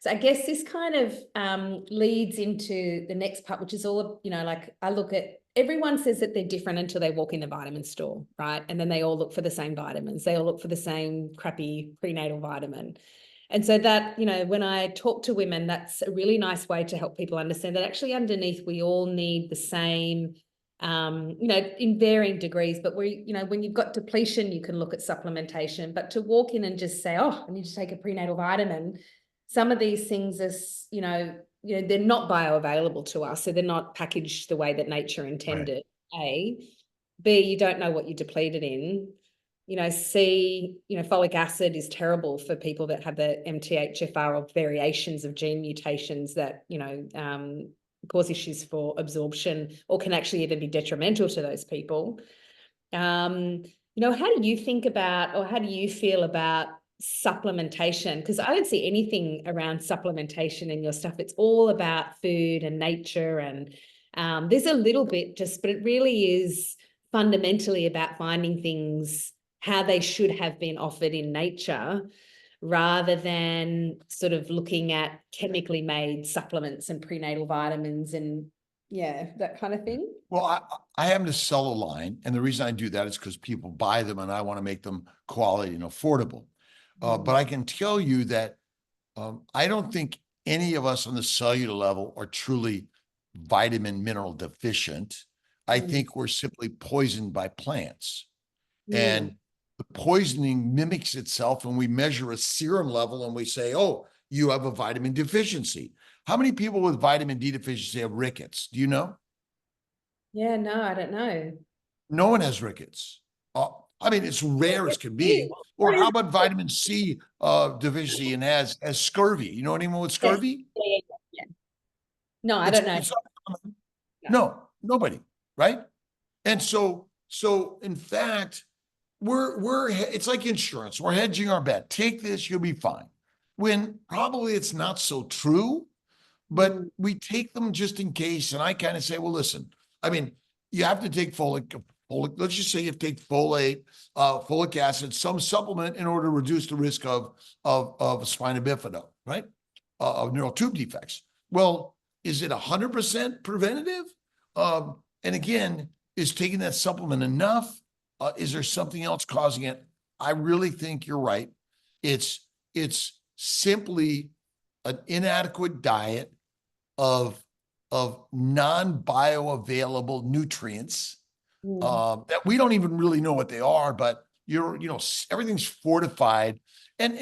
So I guess this kind of leads into the next part, which is all, like I look at, everyone says that they're different until they walk in the vitamin store, right? And then they all look for the same vitamins. They all look for the same crappy prenatal vitamin. And so that, when I talk to women, that's a really nice way to help people understand that actually underneath we all need the same, in varying degrees, but when you've got depletion, you can look at supplementation, but to walk in and just say, oh, I need to take a prenatal vitamin. Some of these things are, they're not bioavailable to us. So they're not packaged the way that nature intended, right. A. B, you don't know what you depleted in. C, folic acid is terrible for people that have the MTHFR or variations of gene mutations that, cause issues for absorption or can actually even be detrimental to those people. How do you think about, or how do you feel about supplementation? Because I don't see anything around supplementation in your stuff. It's all about food and nature, and there's a little bit but it really is fundamentally about finding things how they should have been offered in nature, rather than sort of looking at chemically made supplements and prenatal vitamins and that kind of thing. Well, I happen to sell a line, and the reason I do that is because people buy them and I want to make them quality and affordable. But I can tell you that I don't think any of us on the cellular level are truly vitamin mineral deficient. I think we're simply poisoned by plants. And the poisoning mimics itself, and we measure a serum level and we say, oh, you have a vitamin deficiency. How many people with vitamin D deficiency have rickets? Do you know? Yeah, no, I don't know. No one has rickets. I mean, it's rare as can be. Or how about vitamin C deficiency and has scurvy? You know anyone with scurvy? Yeah. No, I don't know. No, nobody, right? And so in fact, it's like insurance. We're hedging our bet. Take this, you'll be fine. When probably it's not so true, but we take them just in case. And I kind of say, well, listen, I mean, you have to take folic, let's just say you have to take folate, folic acid, some supplement in order to reduce the risk of spina bifida, right? Of neural tube defects. Well, is it 100% preventative? And again, is taking that supplement enough? Is there something else causing it? I really think you're right. It's simply an inadequate diet of non-bioavailable nutrients that we don't even really know what they are, but everything's fortified. And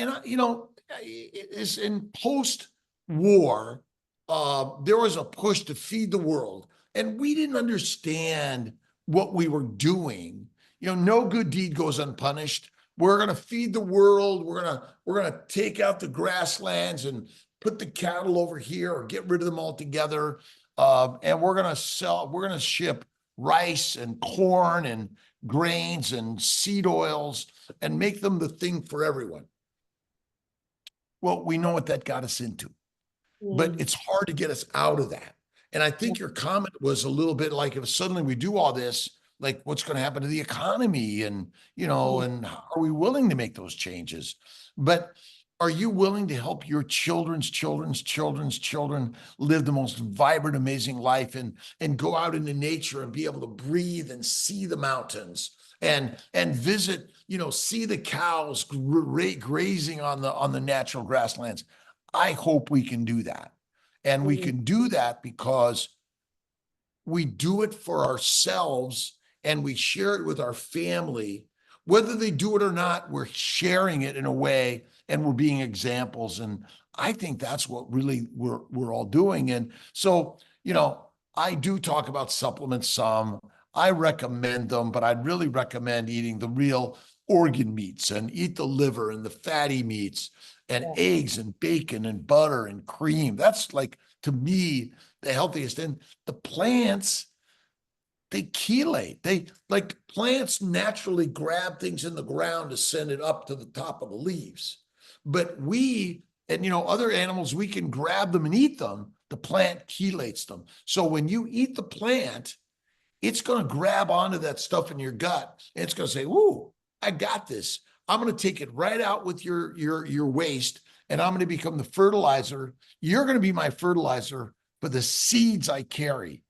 is in post-war, there was a push to feed the world, and we didn't understand what we were doing. You know, no good deed goes unpunished. We're going to feed the world. We're going to take out the grasslands and put the cattle over here or get rid of them altogether. And we're going to ship rice and corn and grains and seed oils and make them the thing for everyone. Well, we know what that got us into, but it's hard to get us out of that. And I think your comment was a little bit like, if suddenly we do all this, like what's going to happen to the economy, and, you know, and are we willing to make those changes? But are you willing to help your children's children live the most vibrant, amazing life, and go out into nature and be able to breathe and see the mountains and visit, you know, see the cows grazing on the natural grasslands? I hope we can do that. And we can do that because we do it for ourselves and we share it with our family. Whether they do it or not, we're sharing it in a way and we're being examples. And I think that's what really we're all doing. And so, you know, I do talk about supplements some. I recommend them, but I'd really recommend eating the real organ meats and eat the liver and the fatty meats and eggs and bacon and butter and cream. That's like, to me, the healthiest. And the plants, they chelate. They, like, plants naturally grab things in the ground to send it up to the top of the leaves. But we, and, you know, other animals, we can grab them and eat them. The plant chelates them. So when you eat the plant, it's going to grab onto that stuff in your gut. And it's going to say, "Ooh, I got this. I'm going to take it right out with your waste, and I'm going to become the fertilizer. You're going to be my fertilizer for the seeds I carry,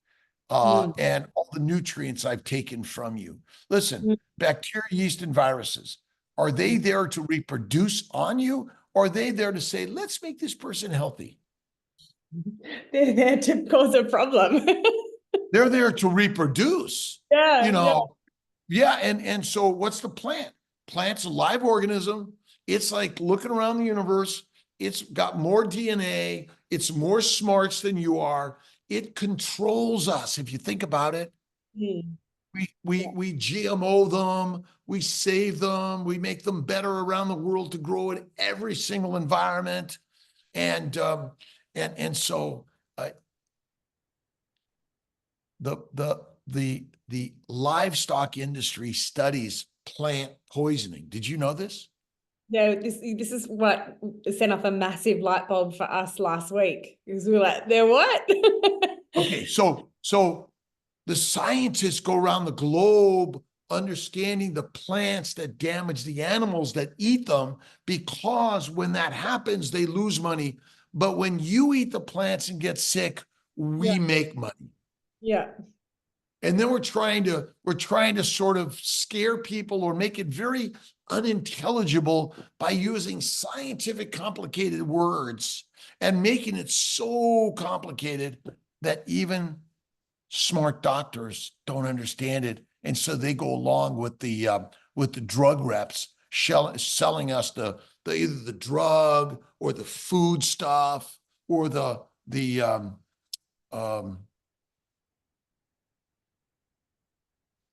and all the nutrients I've taken from you." Listen, bacteria, yeast, and viruses, are they there to reproduce on you, or are they there to say, let's make this person healthy? They're there to cause a problem. They're there to reproduce, you know. Yeah, and so what's the plant? Plant's a live organism. It's like looking around the universe. It's got more DNA. It's more smarts than you are. It controls us, if you think about it. We GMO them, we save them, we make them better around the world to grow in every single environment. And so the livestock industry studies plant poisoning. Did you know this? No, this is what sent off a massive light bulb for us last week. Because we were like, they're what? Okay, so the scientists go around the globe understanding the plants that damage the animals that eat them, because when that happens, they lose money. But when you eat the plants and get sick, we make money. Yeah. And then we're trying to sort of scare people or make it very unintelligible by using scientific complicated words and making it so complicated that even smart doctors don't understand it. And so they go along with the drug reps selling us the either the drug or the food stuff or the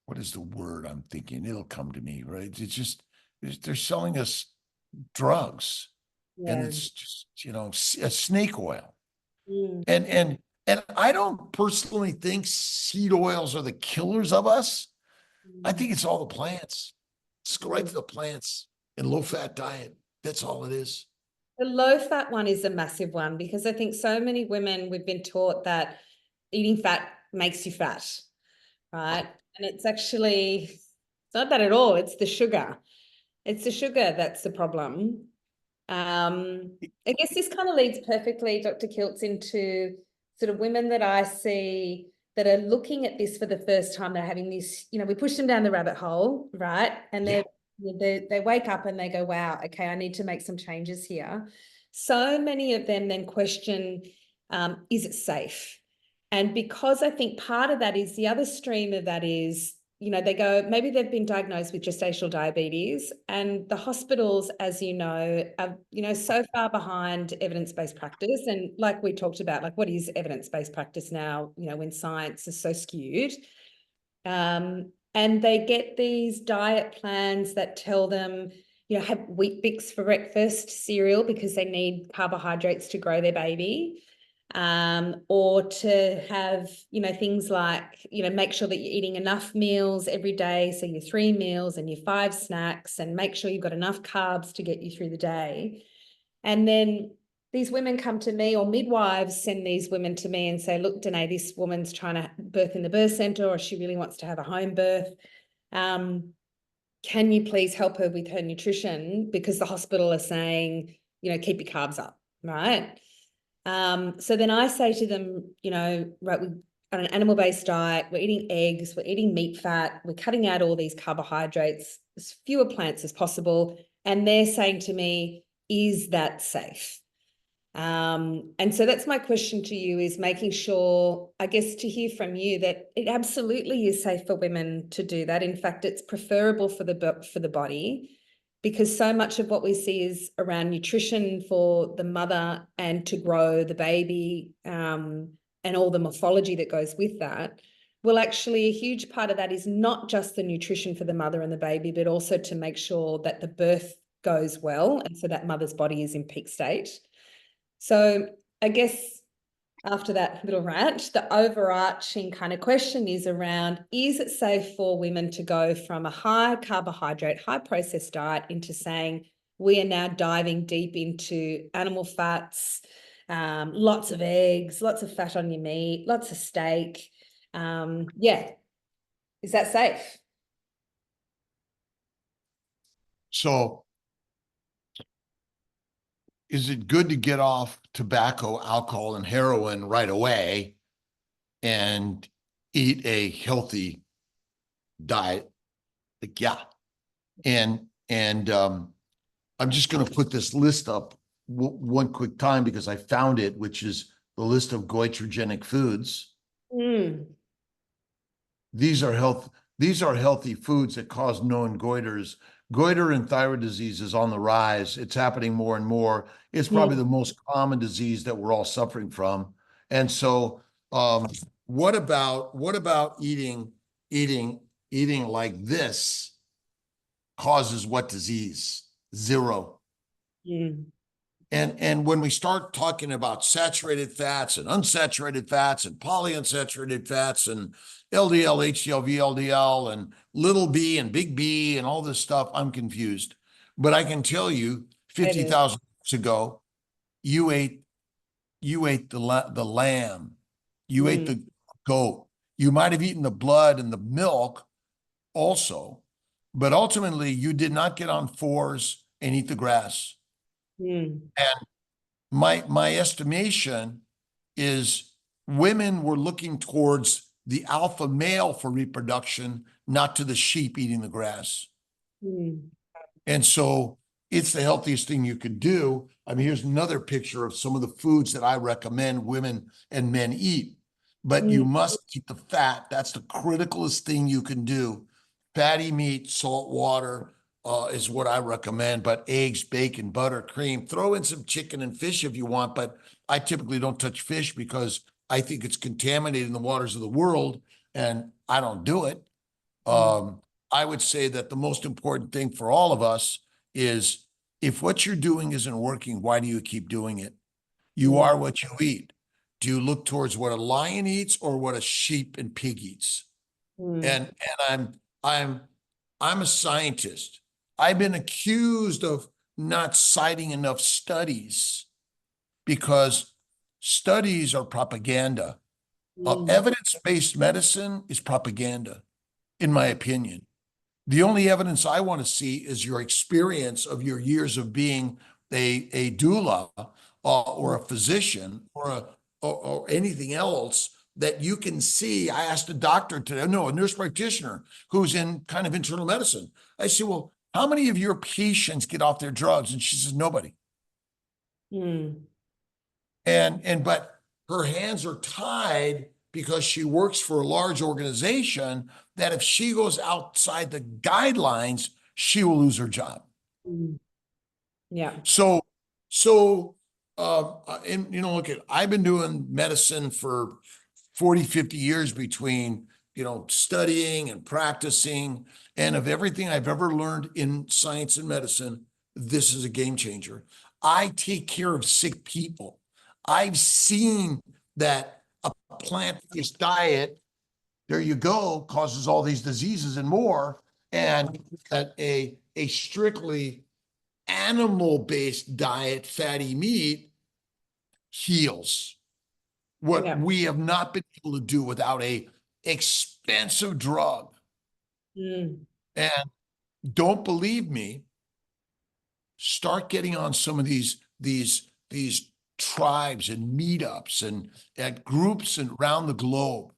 what is the word I'm thinking? It'll come to me, right? It's just, they're selling us drugs, and it's just, you know, a snake oil. And I don't personally think seed oils are the killers of us. I think it's all the plants. Just go right to the plants and low-fat diet. That's all it is. The low-fat one is a massive one, because I think so many women, we've been taught that eating fat makes you fat, right? And it's actually, it's not that at all. It's the sugar. It's the sugar that's the problem. I guess this kind of leads perfectly, Dr. Kiltz, into sort of women that I see that are looking at this for the first time. They're having this, you know, we push them down the rabbit hole, right? And they wake up and they go, wow, okay, I need to make some changes here. So many of them then question, is it safe? And because I think part of that is, the other stream of that is, they go, maybe they've been diagnosed with gestational diabetes, and the hospitals, as you know, are, so far behind evidence-based practice. And like we talked about, like, what is evidence-based practice now, when science is so skewed? And they get these diet plans that tell them, have Wheat Bix for breakfast, cereal, because they need carbohydrates to grow their baby. Or to have, things like, make sure that you're eating enough meals every day. So your 3 meals and your 5 snacks, and make sure you've got enough carbs to get you through the day. And then these women come to me, or midwives send these women to me and say, look, Danae, this woman's trying to birth in the birth center, or she really wants to have a home birth. Can you please help her with her nutrition? Because the hospital are saying, keep your carbs up, right? So then I say to them, right, we're on an animal-based diet, we're eating eggs, we're eating meat fat, we're cutting out all these carbohydrates, as fewer plants as possible. And they're saying to me, is that safe? And so that's my question to you, is making sure, I guess, to hear from you that it absolutely is safe for women to do that. In fact, it's preferable for the body, because so much of what we see is around nutrition for the mother and to grow the baby, and all the morphology that goes with that. Well, actually, a huge part of that is not just the nutrition for the mother and the baby, but also to make sure that the birth goes well, and so that mother's body is in peak state. So I guess after that little rant, the overarching kind of question is around, is it safe for women to go from a high carbohydrate, high processed diet into saying we are now diving deep into animal fats, lots of eggs, lots of fat on your meat, lots of steak. Yeah. Is that safe? So is it good to get off tobacco, alcohol, and heroin right away and eat a healthy diet? Like, yeah. And I'm just going to put this list up one quick time because I found it, which is the list of goitrogenic foods. These are healthy foods that cause known goiters. Goiter and thyroid disease is on the rise. It's happening more and more. It's probably the most common disease that we're all suffering from. And so, what about eating like this causes what disease? Zero. And when we start talking about saturated fats and unsaturated fats and polyunsaturated fats and LDL, HDL, VLDL, and little b and big B and all this stuff, I'm confused. But I can tell you, 50,000 years ago, you ate the lamb, you ate the goat. You might have eaten the blood and the milk also, but ultimately you did not get on fours and eat the grass. And my estimation is women were looking towards the alpha male for reproduction, not to the sheep eating the grass. And so it's the healthiest thing you could do. I mean, here's another picture of some of the foods that I recommend women and men eat, but you must eat the fat. That's the criticalest thing you can do. Fatty meat, salt water, is what I recommend, but eggs, bacon, butter, cream, throw in some chicken and fish if you want, but I typically don't touch fish because I think it's contaminated in the waters of the world and I don't do it. I would say that the most important thing for all of us is if what you're doing isn't working, why do you keep doing it? You are what you eat. Do you look towards what a lion eats or what a sheep and pig eats? And I'm a scientist. I've been accused of not citing enough studies because studies are propaganda. Evidence-based medicine is propaganda, in my opinion. The only evidence I want to see is your experience of your years of being a doula or a physician or anything else that you can see. I asked a doctor today, no, a nurse practitioner who's in kind of internal medicine. I said, well, how many of your patients get off their drugs? And she says, nobody. But her hands are tied because she works for a large organization that if she goes outside the guidelines, she will lose her job. Yeah. And look I've been doing medicine for 40, 50 years between, studying and practicing. And of everything I've ever learned in science and medicine, this is a game changer. I take care of sick people. I've seen that a plant-based diet, there you go, causes all these diseases and more. And that a strictly animal-based diet, fatty meat, heals. What we have not been able to do without a expensive drug. Mm. And don't believe me, start getting on some of these tribes and meetups and at groups around the globe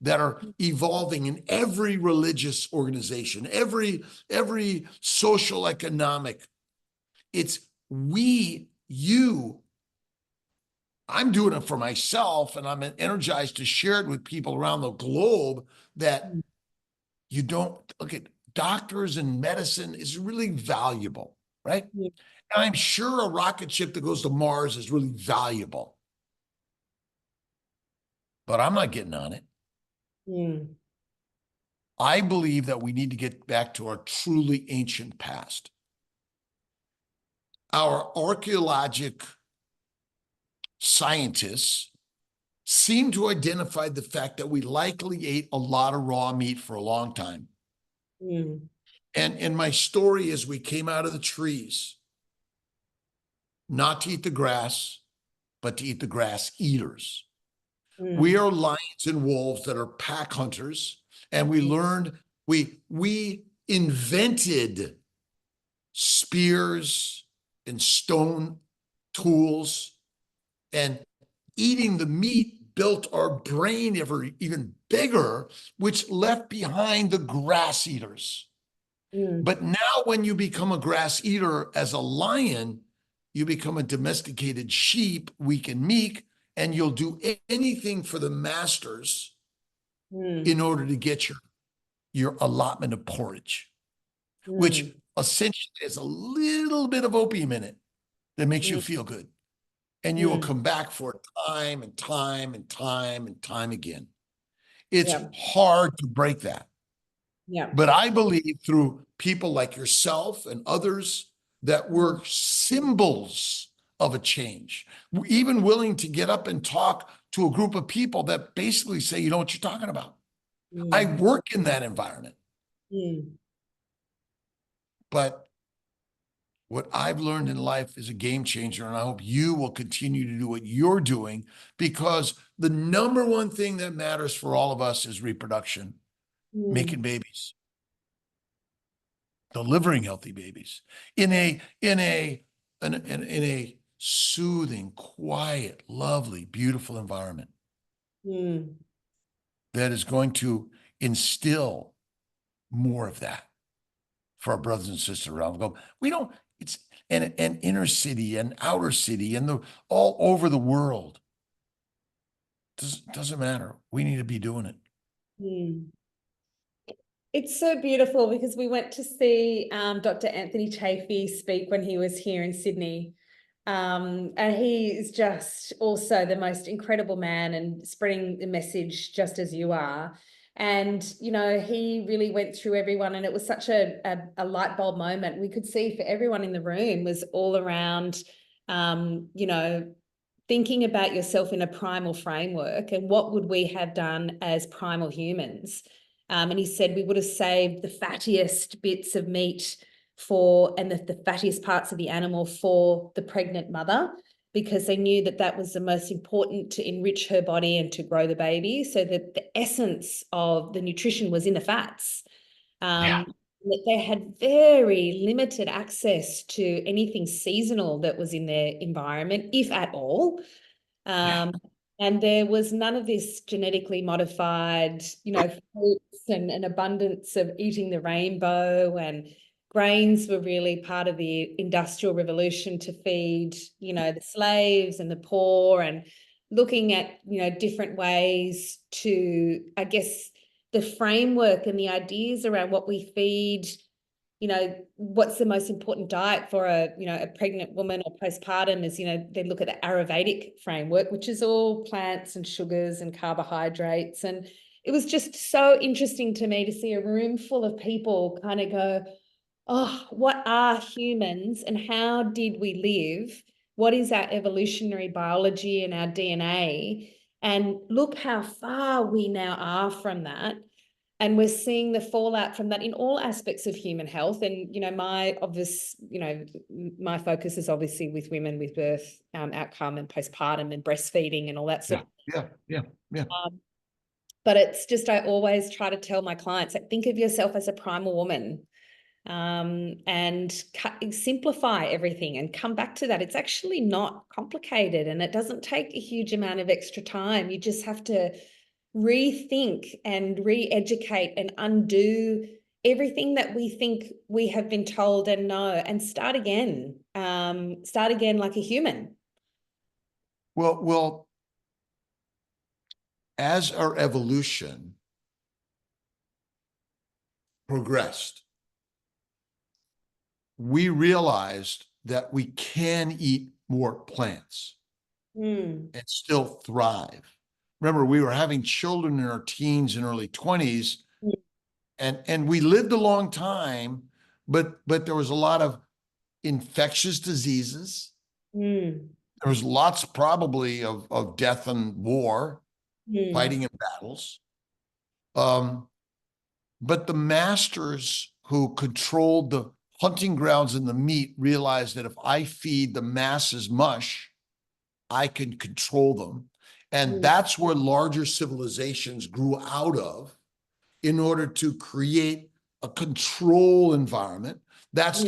that are evolving in every religious organization, every social economic. It's you. I'm doing it for myself, and I'm energized to share it with people around the globe that you don't look at. Doctors and medicine is really valuable, right? And I'm sure a rocket ship that goes to Mars is really valuable, but I'm not getting on it. I believe that we need to get back to our truly ancient past. Our archaeologic scientists seem to identify the fact that we likely ate a lot of raw meat for a long time. And my story is we came out of the trees, not to eat the grass, but to eat the grass eaters. We are lions and wolves that are pack hunters. And we learned, we invented spears and stone tools, and eating the meat built our brain even bigger, which left behind the grass eaters. But now when you become a grass eater as a lion, you become a domesticated sheep, weak and meek, and you'll do anything for the masters in order to get your allotment of porridge, which essentially is a little bit of opium in it that makes you feel good. And you will come back for it time and time and time and time again. It's hard to break that. But I believe through people like yourself and others that we're symbols of a change. We're even willing to get up and talk to a group of people that basically say, you know what you're talking about. I work in that environment. But what I've learned in life is a game changer, and I hope you will continue to do what you're doing, because the number one thing that matters for all of us is reproduction, making babies, delivering healthy babies in a soothing, quiet, lovely, beautiful environment that is going to instill more of that for our brothers and sisters around the globe. We don't, it's an inner city and outer city and all over the world. Doesn't matter. We need to be doing it. It's so beautiful because we went to see Dr. Anthony Chafee speak when he was here in Sydney. And he is just also the most incredible man and spreading the message just as you are. And, he really went through everyone, and it was such a light bulb moment. We could see for everyone in the room was all around, thinking about yourself in a primal framework and what would we have done as primal humans. And he said we would have saved the fattiest bits of meat and the fattiest parts of the animal for the pregnant mother, because they knew that that was the most important to enrich her body and to grow the baby, so that the essence of the nutrition was in the fats. That they had very limited access to anything seasonal that was in their environment, if at all. And there was none of this genetically modified, fruits and an abundance of eating the rainbow, and grains were really part of the Industrial Revolution to feed, the slaves and the poor. And looking at, different ways to, I guess, the framework and the ideas around what we feed, what's the most important diet for a pregnant woman or postpartum is, they look at the Ayurvedic framework, which is all plants and sugars and carbohydrates. And it was just so interesting to me to see a room full of people kind of go, oh, what are humans and how did we live? What is our evolutionary biology and our DNA? And look how far we now are from that. And we're seeing the fallout from that in all aspects of human health. And, my focus is obviously with women with birth outcome and postpartum and breastfeeding and all that sort of thing. Yeah. But it's just, I always try to tell my clients, like, think of yourself as a primal woman, and simplify everything and come back to that. It's actually not complicated and it doesn't take a huge amount of extra time. You just have to rethink and re-educate and undo everything that we think we have been told and know, and start again like a human. Well, as our evolution progressed, we realized that we can eat more plants and still thrive. Remember, we were having children in our teens and early 20s, and we lived a long time, but there was a lot of infectious diseases. There was lots probably of death and war, fighting in battles. But the masters who controlled the hunting grounds and the meat realized that if I feed the masses mush, I can control them. And that's where larger civilizations grew out of in order to create a control environment. That's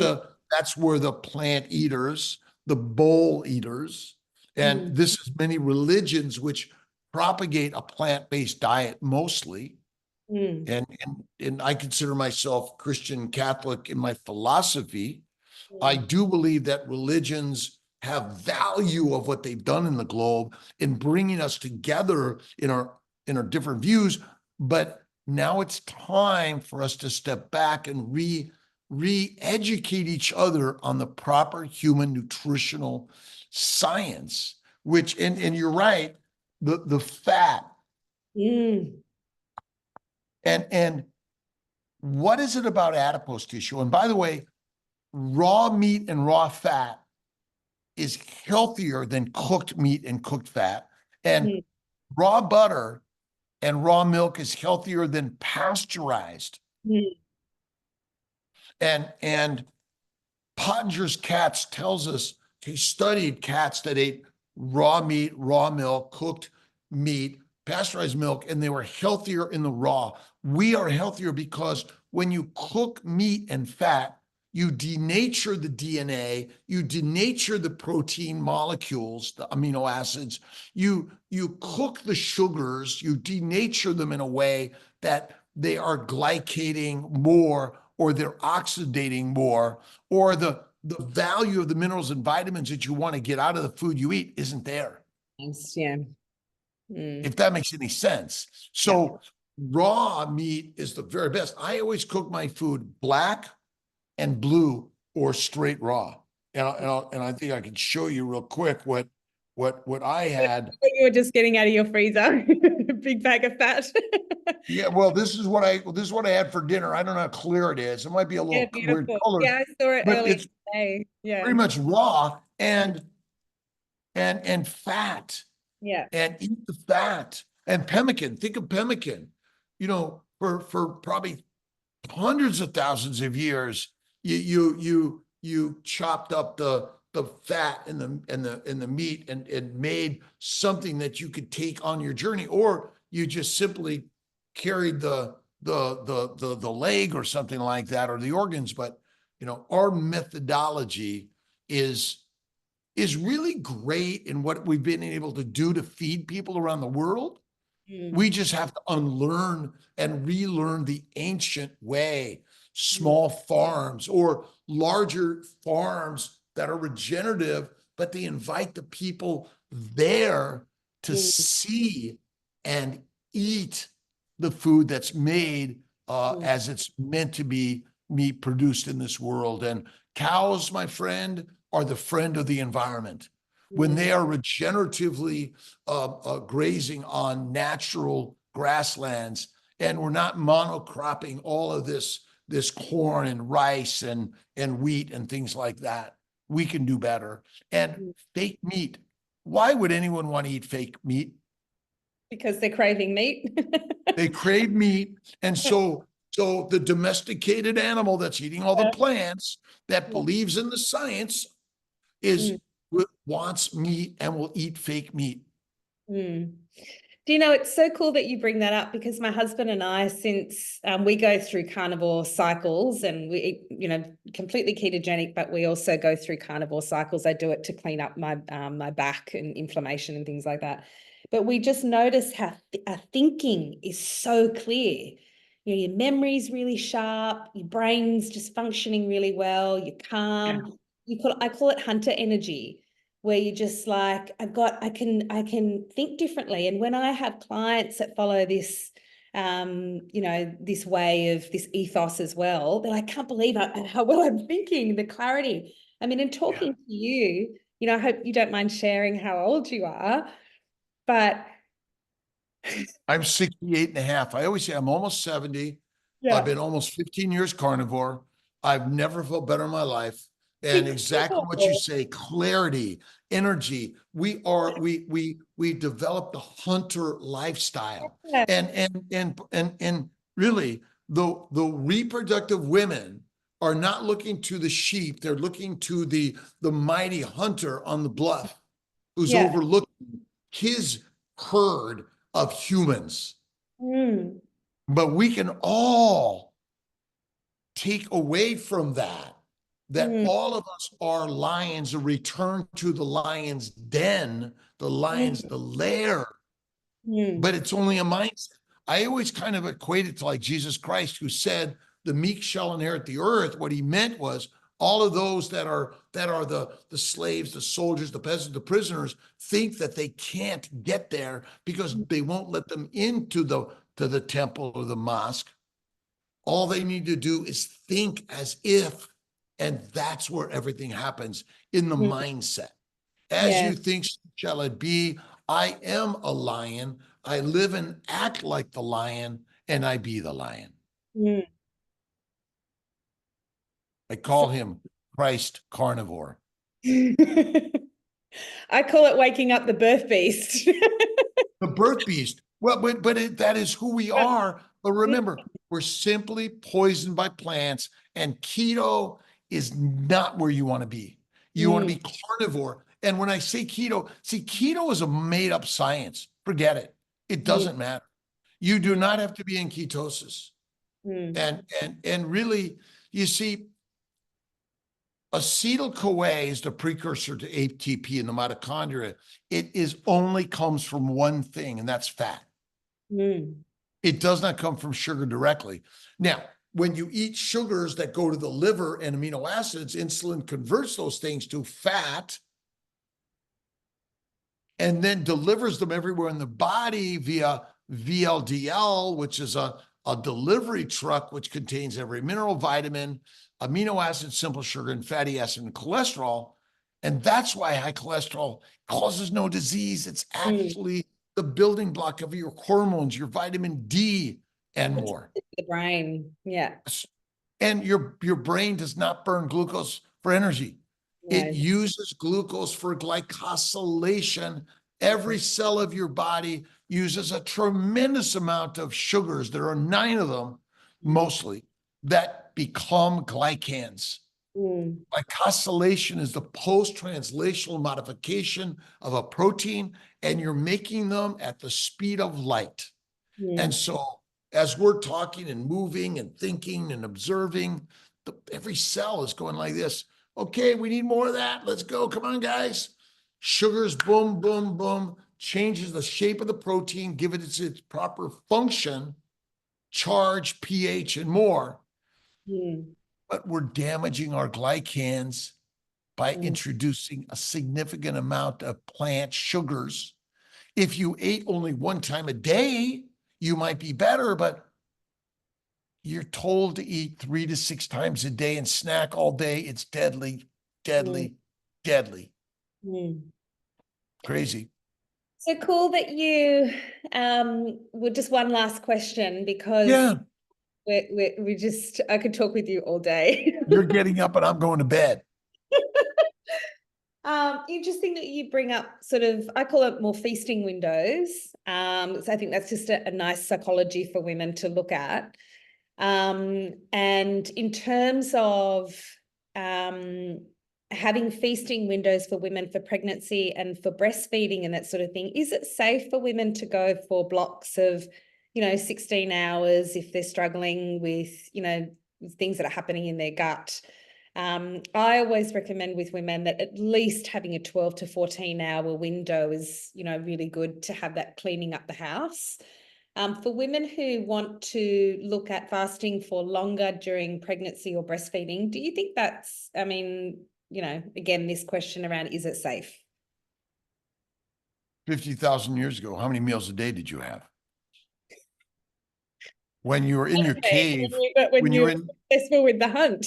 where the plant eaters, the bowl eaters, and this is many religions which propagate a plant-based diet mostly. And I consider myself Christian Catholic in my philosophy. I do believe that religions have value of what they've done in the globe in bringing us together in our different views. But now it's time for us to step back and re-educate each other on the proper human nutritional science, which, and you're right, the fat. And what is it about adipose tissue? And by the way, raw meat and raw fat is healthier than cooked meat and cooked fat. And raw butter and raw milk is healthier than pasteurized. And Pottinger's cats tells us he studied cats that ate raw meat, raw milk, cooked meat, pasteurized milk, and they were healthier in the raw. We are healthier because when you cook meat and fat, you denature the DNA, you denature the protein molecules, the amino acids, you cook the sugars, you denature them in a way that they are glycating more, or they're oxidating more, or the value of the minerals and vitamins that you want to get out of the food you eat isn't there. Yeah. If that makes any sense. So raw meat is the very best. I always cook my food black and blue or straight raw. And I think I can show you real quick what I had. You were just getting out of your freezer, big bag of fat. Yeah, well, this is what I had for dinner. I don't know how clear it is. It might be a little weird color. Yeah, I saw it earlier today. Yeah, pretty much raw and fat. Yeah. And eat the fat. And pemmican, think of pemmican, for probably hundreds of thousands of years, you chopped up the fat and the meat and made something that you could take on your journey, or you just simply carried the leg or something like that, or the organs. But our methodology is really great in what we've been able to do to feed people around the world. We just have to unlearn and relearn the ancient way, small farms or larger farms that are regenerative, but they invite the people there to see and eat the food that's made as it's meant to be meat produced in this world. And cows, my friend, are the friend of the environment. When they are regeneratively grazing on natural grasslands, and we're not monocropping all of this corn and rice and wheat and things like that, we can do better. And fake meat. Why would anyone want to eat fake meat? Because they're craving meat. They crave meat. And so the domesticated animal that's eating all the plants, that believes in the science, wants meat and will eat fake meat. Do you know, it's so cool that you bring that up, because my husband and I, since we go through carnivore cycles, and we eat, you know, completely ketogenic, but we also go through carnivore cycles. I do it to clean up my my back and inflammation and things like that. But we just notice how our thinking is so clear. You know, your memory's really sharp, your brain's just functioning really well, you're calm. I call it hunter energy, where you just like, I can think differently. And when I have clients that follow this, you know, this way of this ethos as well, they're like, I can't believe how well I'm thinking, the clarity. I mean, in talking to you, you know, I hope you don't mind sharing how old you are, but I'm 68 and a half. I always say I'm almost 70. I've been almost 15 years carnivore. I've never felt better in my life. And exactly what you say, clarity, energy. We developed the hunter lifestyle. And really the reproductive women are not looking to the sheep, they're looking to the mighty hunter on the bluff who's overlooking his herd of humans. But we can all take away from that all of us are lions, a return to the lion's den, the lion's the lair. But it's only a mindset. I always kind of equate it to like Jesus Christ, who said, the meek shall inherit the earth. What he meant was all of those that are the slaves, the soldiers, the peasants, the prisoners, think that they can't get there because they won't let them into the temple or the mosque. All they need to do is think as if, and that's where everything happens, in the mindset. As you think, so shall it be. I am a lion. I live and act like the lion, and I be the lion. I call him Christ carnivore. I call it waking up the birth beast. The birth beast. Well, but that is who we are. But remember, we're simply poisoned by plants, and keto is not where you want to be. You want to be carnivore. And when I say keto, see, keto is a made-up science. Forget it. It doesn't matter. You do not have to be in ketosis. And really, you see, acetyl-CoA is the precursor to ATP in the mitochondria. It only comes from one thing, and that's fat. It does not come from sugar directly. Now, when you eat sugars that go to the liver and amino acids, insulin converts those things to fat and then delivers them everywhere in the body via VLDL, which is a delivery truck which contains every mineral, vitamin, amino acid, simple sugar, and fatty acid and cholesterol. And that's why high cholesterol causes no disease. It's actually the building block of your hormones, your vitamin D, and more. The brain, And your brain does not burn glucose for energy. It uses glucose for glycosylation. Every cell of your body uses a tremendous amount of sugars. There are 9 of them, mostly, that become glycans. Glycosylation is the post-translational modification of a protein, and you're making them at the speed of light. And so as we're talking and moving and thinking and observing, every cell is going like this. Okay, we need more of that. Let's go. Come on, guys. Sugars, boom, boom, boom, changes the shape of the protein, give it its proper function, charge, pH, and more. But we're damaging our glycans by introducing a significant amount of plant sugars. If you ate only one time a day, you might be better, but you're told to eat 3 to 6 times a day and snack all day. It's deadly, deadly, deadly. Crazy. So cool that you well, just one last question, because Yeah, we just, I could talk with you all day. you're getting up and I'm going to bed. Interesting that you bring up sort of, I call it more feasting windows. So I think that's just a nice psychology for women to look at. And in terms of having feasting windows for women for pregnancy and for breastfeeding and that sort of thing, is it safe for women to go for blocks of, 16 hours if they're struggling with, things that are happening in their gut? I always recommend with women that at least having a 12 to 14-hour window is, really good to have that cleaning up the house. For women who want to look at fasting for longer during pregnancy or breastfeeding, do you think that's, again, this question around, is it safe? 50,000 years ago, how many meals a day did you have? When you were in your Okay, cave, when when you you're were in, successful with the hunt.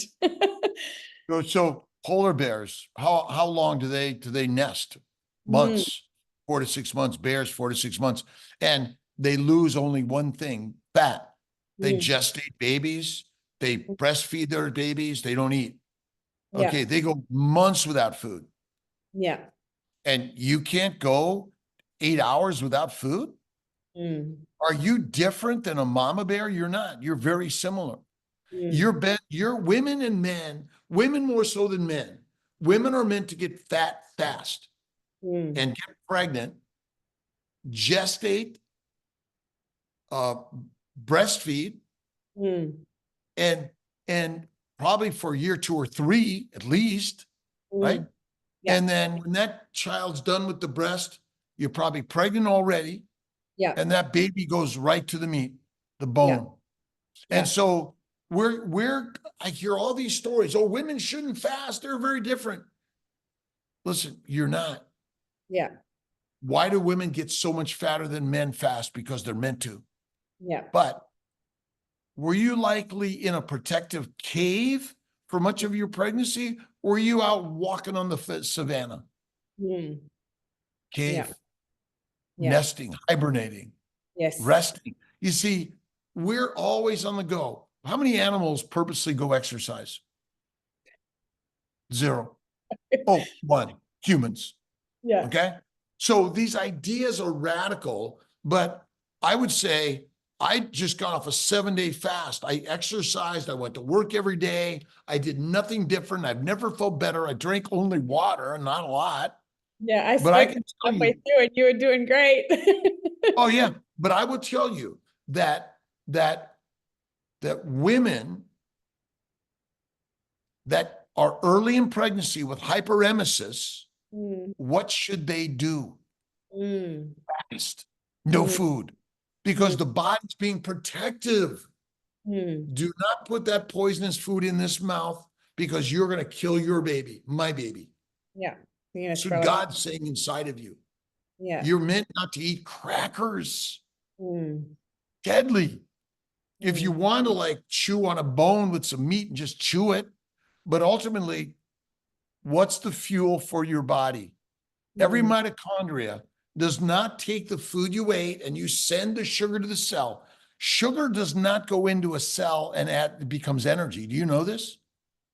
so polar bears, how long do they nest? Mm, Months, 4 to 6 months. Bears, 4 to 6 months, and they lose only one thing: fat. They mm, gestate babies. They breastfeed their babies. They don't eat. yeah, Okay, they go months without food, yeah. and you can't go 8 hours without food. Mm, Are you different than a mama bear? You're not. You're very similar. mm, You're women and men, women more so than men. Women are meant to get fat fast mm, and get pregnant, gestate, uh, breastfeed, mm, and and probably for year 2 or 3 at least, right? mm, yeah, And then when that child's done with the breast, you're probably pregnant already, yeah, and that baby goes right to the meat, the yeah, bone. And yeah, so I hear all these stories. Oh, women shouldn't fast. They're very different. Listen, you're not. yeah, Why do women get so much fatter than men fast? Because they're meant to. yeah. But were you likely in a protective cave for much of your pregnancy? Or were you out walking on the savannah? Mm, yeah, Cave, yeah, nesting, hibernating, yes. resting. You see, we're always on the go. How many animals purposely go exercise? Zero. Oh, one. Humans. Yeah. Okay. So these ideas are radical, but I would say I just got off a 7-day fast. I exercised. I went to work every day. I did nothing different. I've never felt better. I drank only water, not a lot. Yeah, I But I spoke can tell halfway you, through and you were doing great. oh yeah, but I will tell you that that that women that are early in pregnancy with hyperemesis, Mm, what should they do? mm, Fast. No mm, food, because mm, the body's being protective. mm. Do not put that poisonous food in this mouth, because you're going to kill your baby, my baby. Yeah, you're gonna So throw it up. God's saying inside of you, Yeah. you're meant not to eat crackers. Mm, Deadly. If you mm, want to like chew on a bone with some meat and just chew it, but ultimately, what's the fuel for your body? Every mm. mitochondria does not take the food you ate and you send the sugar to the cell. Sugar does not go into a cell and it becomes energy. Do you know this?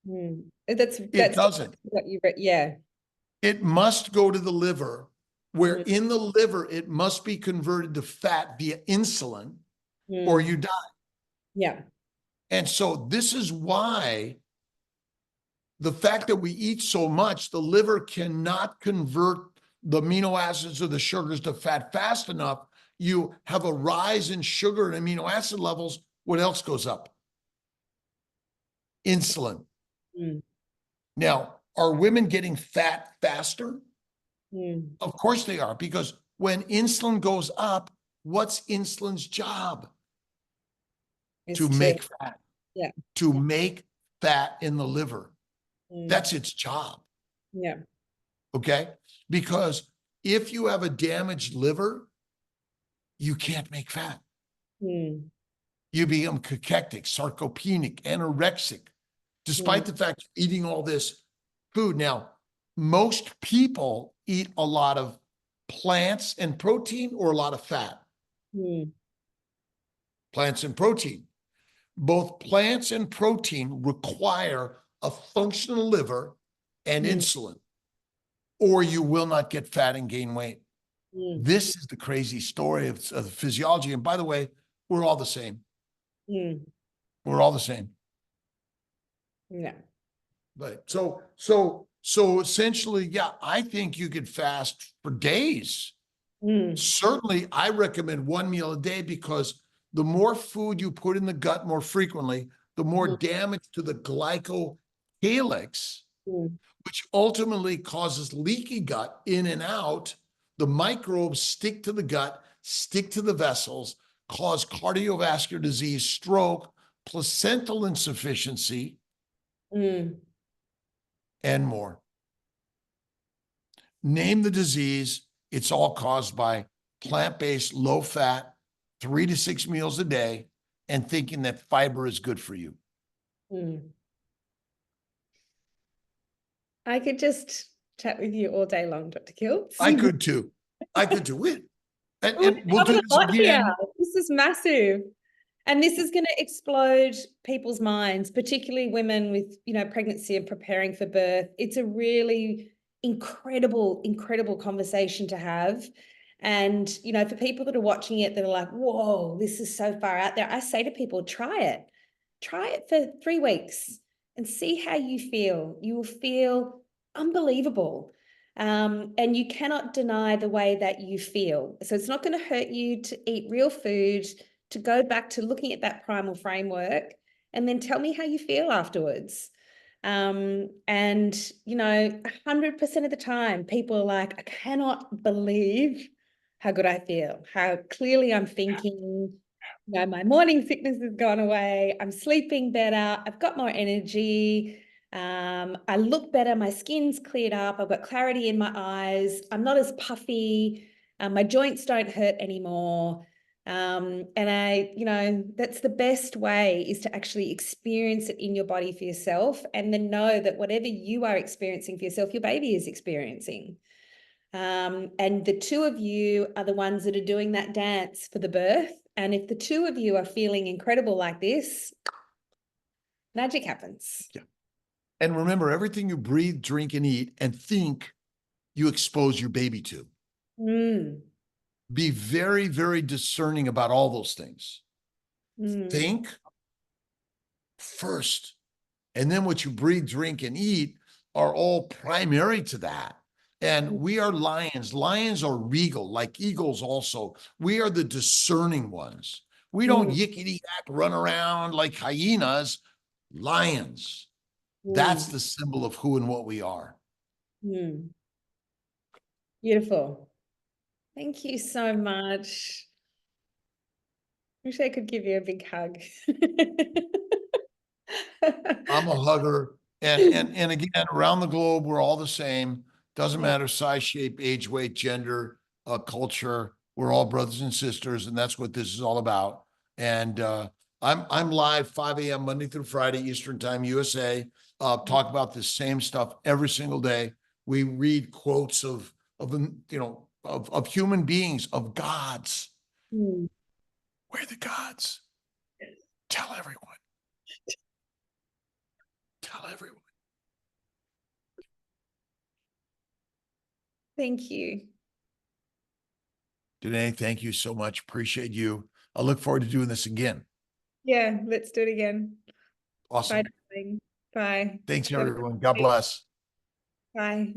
Mm. It That's doesn't. what you read. Yeah. It must go to the liver, where Mm, in the liver, it must be converted to fat via insulin, or you mm. die. Yeah. And so this is why the fact that we eat so much, the liver cannot convert the amino acids or the sugars to fat fast enough. You have a rise in sugar and amino acid levels. What else goes up? Insulin. Mm, Now, are women getting fat faster? mm. Of course they are, because when insulin goes up, what's insulin's job? It's To to, make fat, yeah. to make fat in the liver. Mm, That's its job. yeah. Okay. Because If you have a damaged liver, you can't make fat. Mm. You become cachectic, sarcopenic, anorexic, despite the fact you're eating all this food. Now, most people eat a lot of plants and protein or a lot of fat. Mm. Plants and protein. Both plants and protein require a functional liver and Mm. insulin, or you will not get fat and gain weight. Mm. This is the crazy story of the physiology. And by the way, we're all the same. Mm. We're all the same. Yeah. But so essentially, yeah, I think you could fast for days. Mm. Certainly, I recommend one meal a day, because the more food you put in the gut more frequently, the more Mm. damage to the glycocalyx, Mm. which ultimately causes leaky gut in and out. The microbes stick to the gut, stick to the vessels, cause cardiovascular disease, stroke, placental insufficiency, Mm. and more. Name the disease. It's all caused by plant-based, low-fat, 3 to 6 meals a day, and thinking that fiber is good for you. Mm. I could just chat with you all day long, Dr. Kiltz. I could too. I could too. We've And we'll covered do a this lot here. again. This is massive. And this is going to explode people's minds, particularly women with, pregnancy and preparing for birth. It's a really incredible, incredible conversation to have. And, for people that are watching it, that are like, whoa, this is so far out there. I say to people, try it. Try it for 3 weeks and see how you feel. You will feel unbelievable. And you cannot deny the way that you feel. So it's not going to hurt you to eat real food, to go back to looking at that primal framework, and then tell me how you feel afterwards. And 100% of the time, people are like, I cannot believe how good I feel, how clearly I'm thinking. My morning sickness has gone away. I'm sleeping better. I've got more energy. I look better. My skin's cleared up. I've got clarity in my eyes. I'm not as puffy. My joints don't hurt anymore. And that's the best way, is to actually experience it in your body for yourself, and then know that whatever you are experiencing for yourself, your baby is experiencing. And the two of you are the ones that are doing that dance for the birth. And if the two of you are feeling incredible like this, magic happens. Yeah. And remember, everything you breathe, drink, and eat and think, you expose your baby to. Mm. Be very, very discerning about all those things. Mm. Think first, and then what you breathe, drink, and eat are all primary to that. And we are lions. Lions are regal, like eagles also. We are the discerning ones. We don't yickety-yak run around like hyenas. Lions. That's the symbol of who and what we are. Mm. Beautiful. Thank you so much. Wish I could give you a big hug. I'm a hugger. And again, around the globe, we're all the same. Doesn't matter size, shape, age, weight, gender, culture. We're all brothers and sisters, and that's what this is all about. And I'm live 5 a.m. Monday through Friday, Eastern Time, USA. Talk about the same stuff every single day. We read quotes of human beings, of gods. Mm. We're the gods. Tell everyone. Tell everyone. Thank you. Danae, thank you so much. Appreciate you. I look forward to doing this again. Yeah, let's do it again. Awesome. Bye, darling. Bye. Thanks, everyone. God bless. Bye.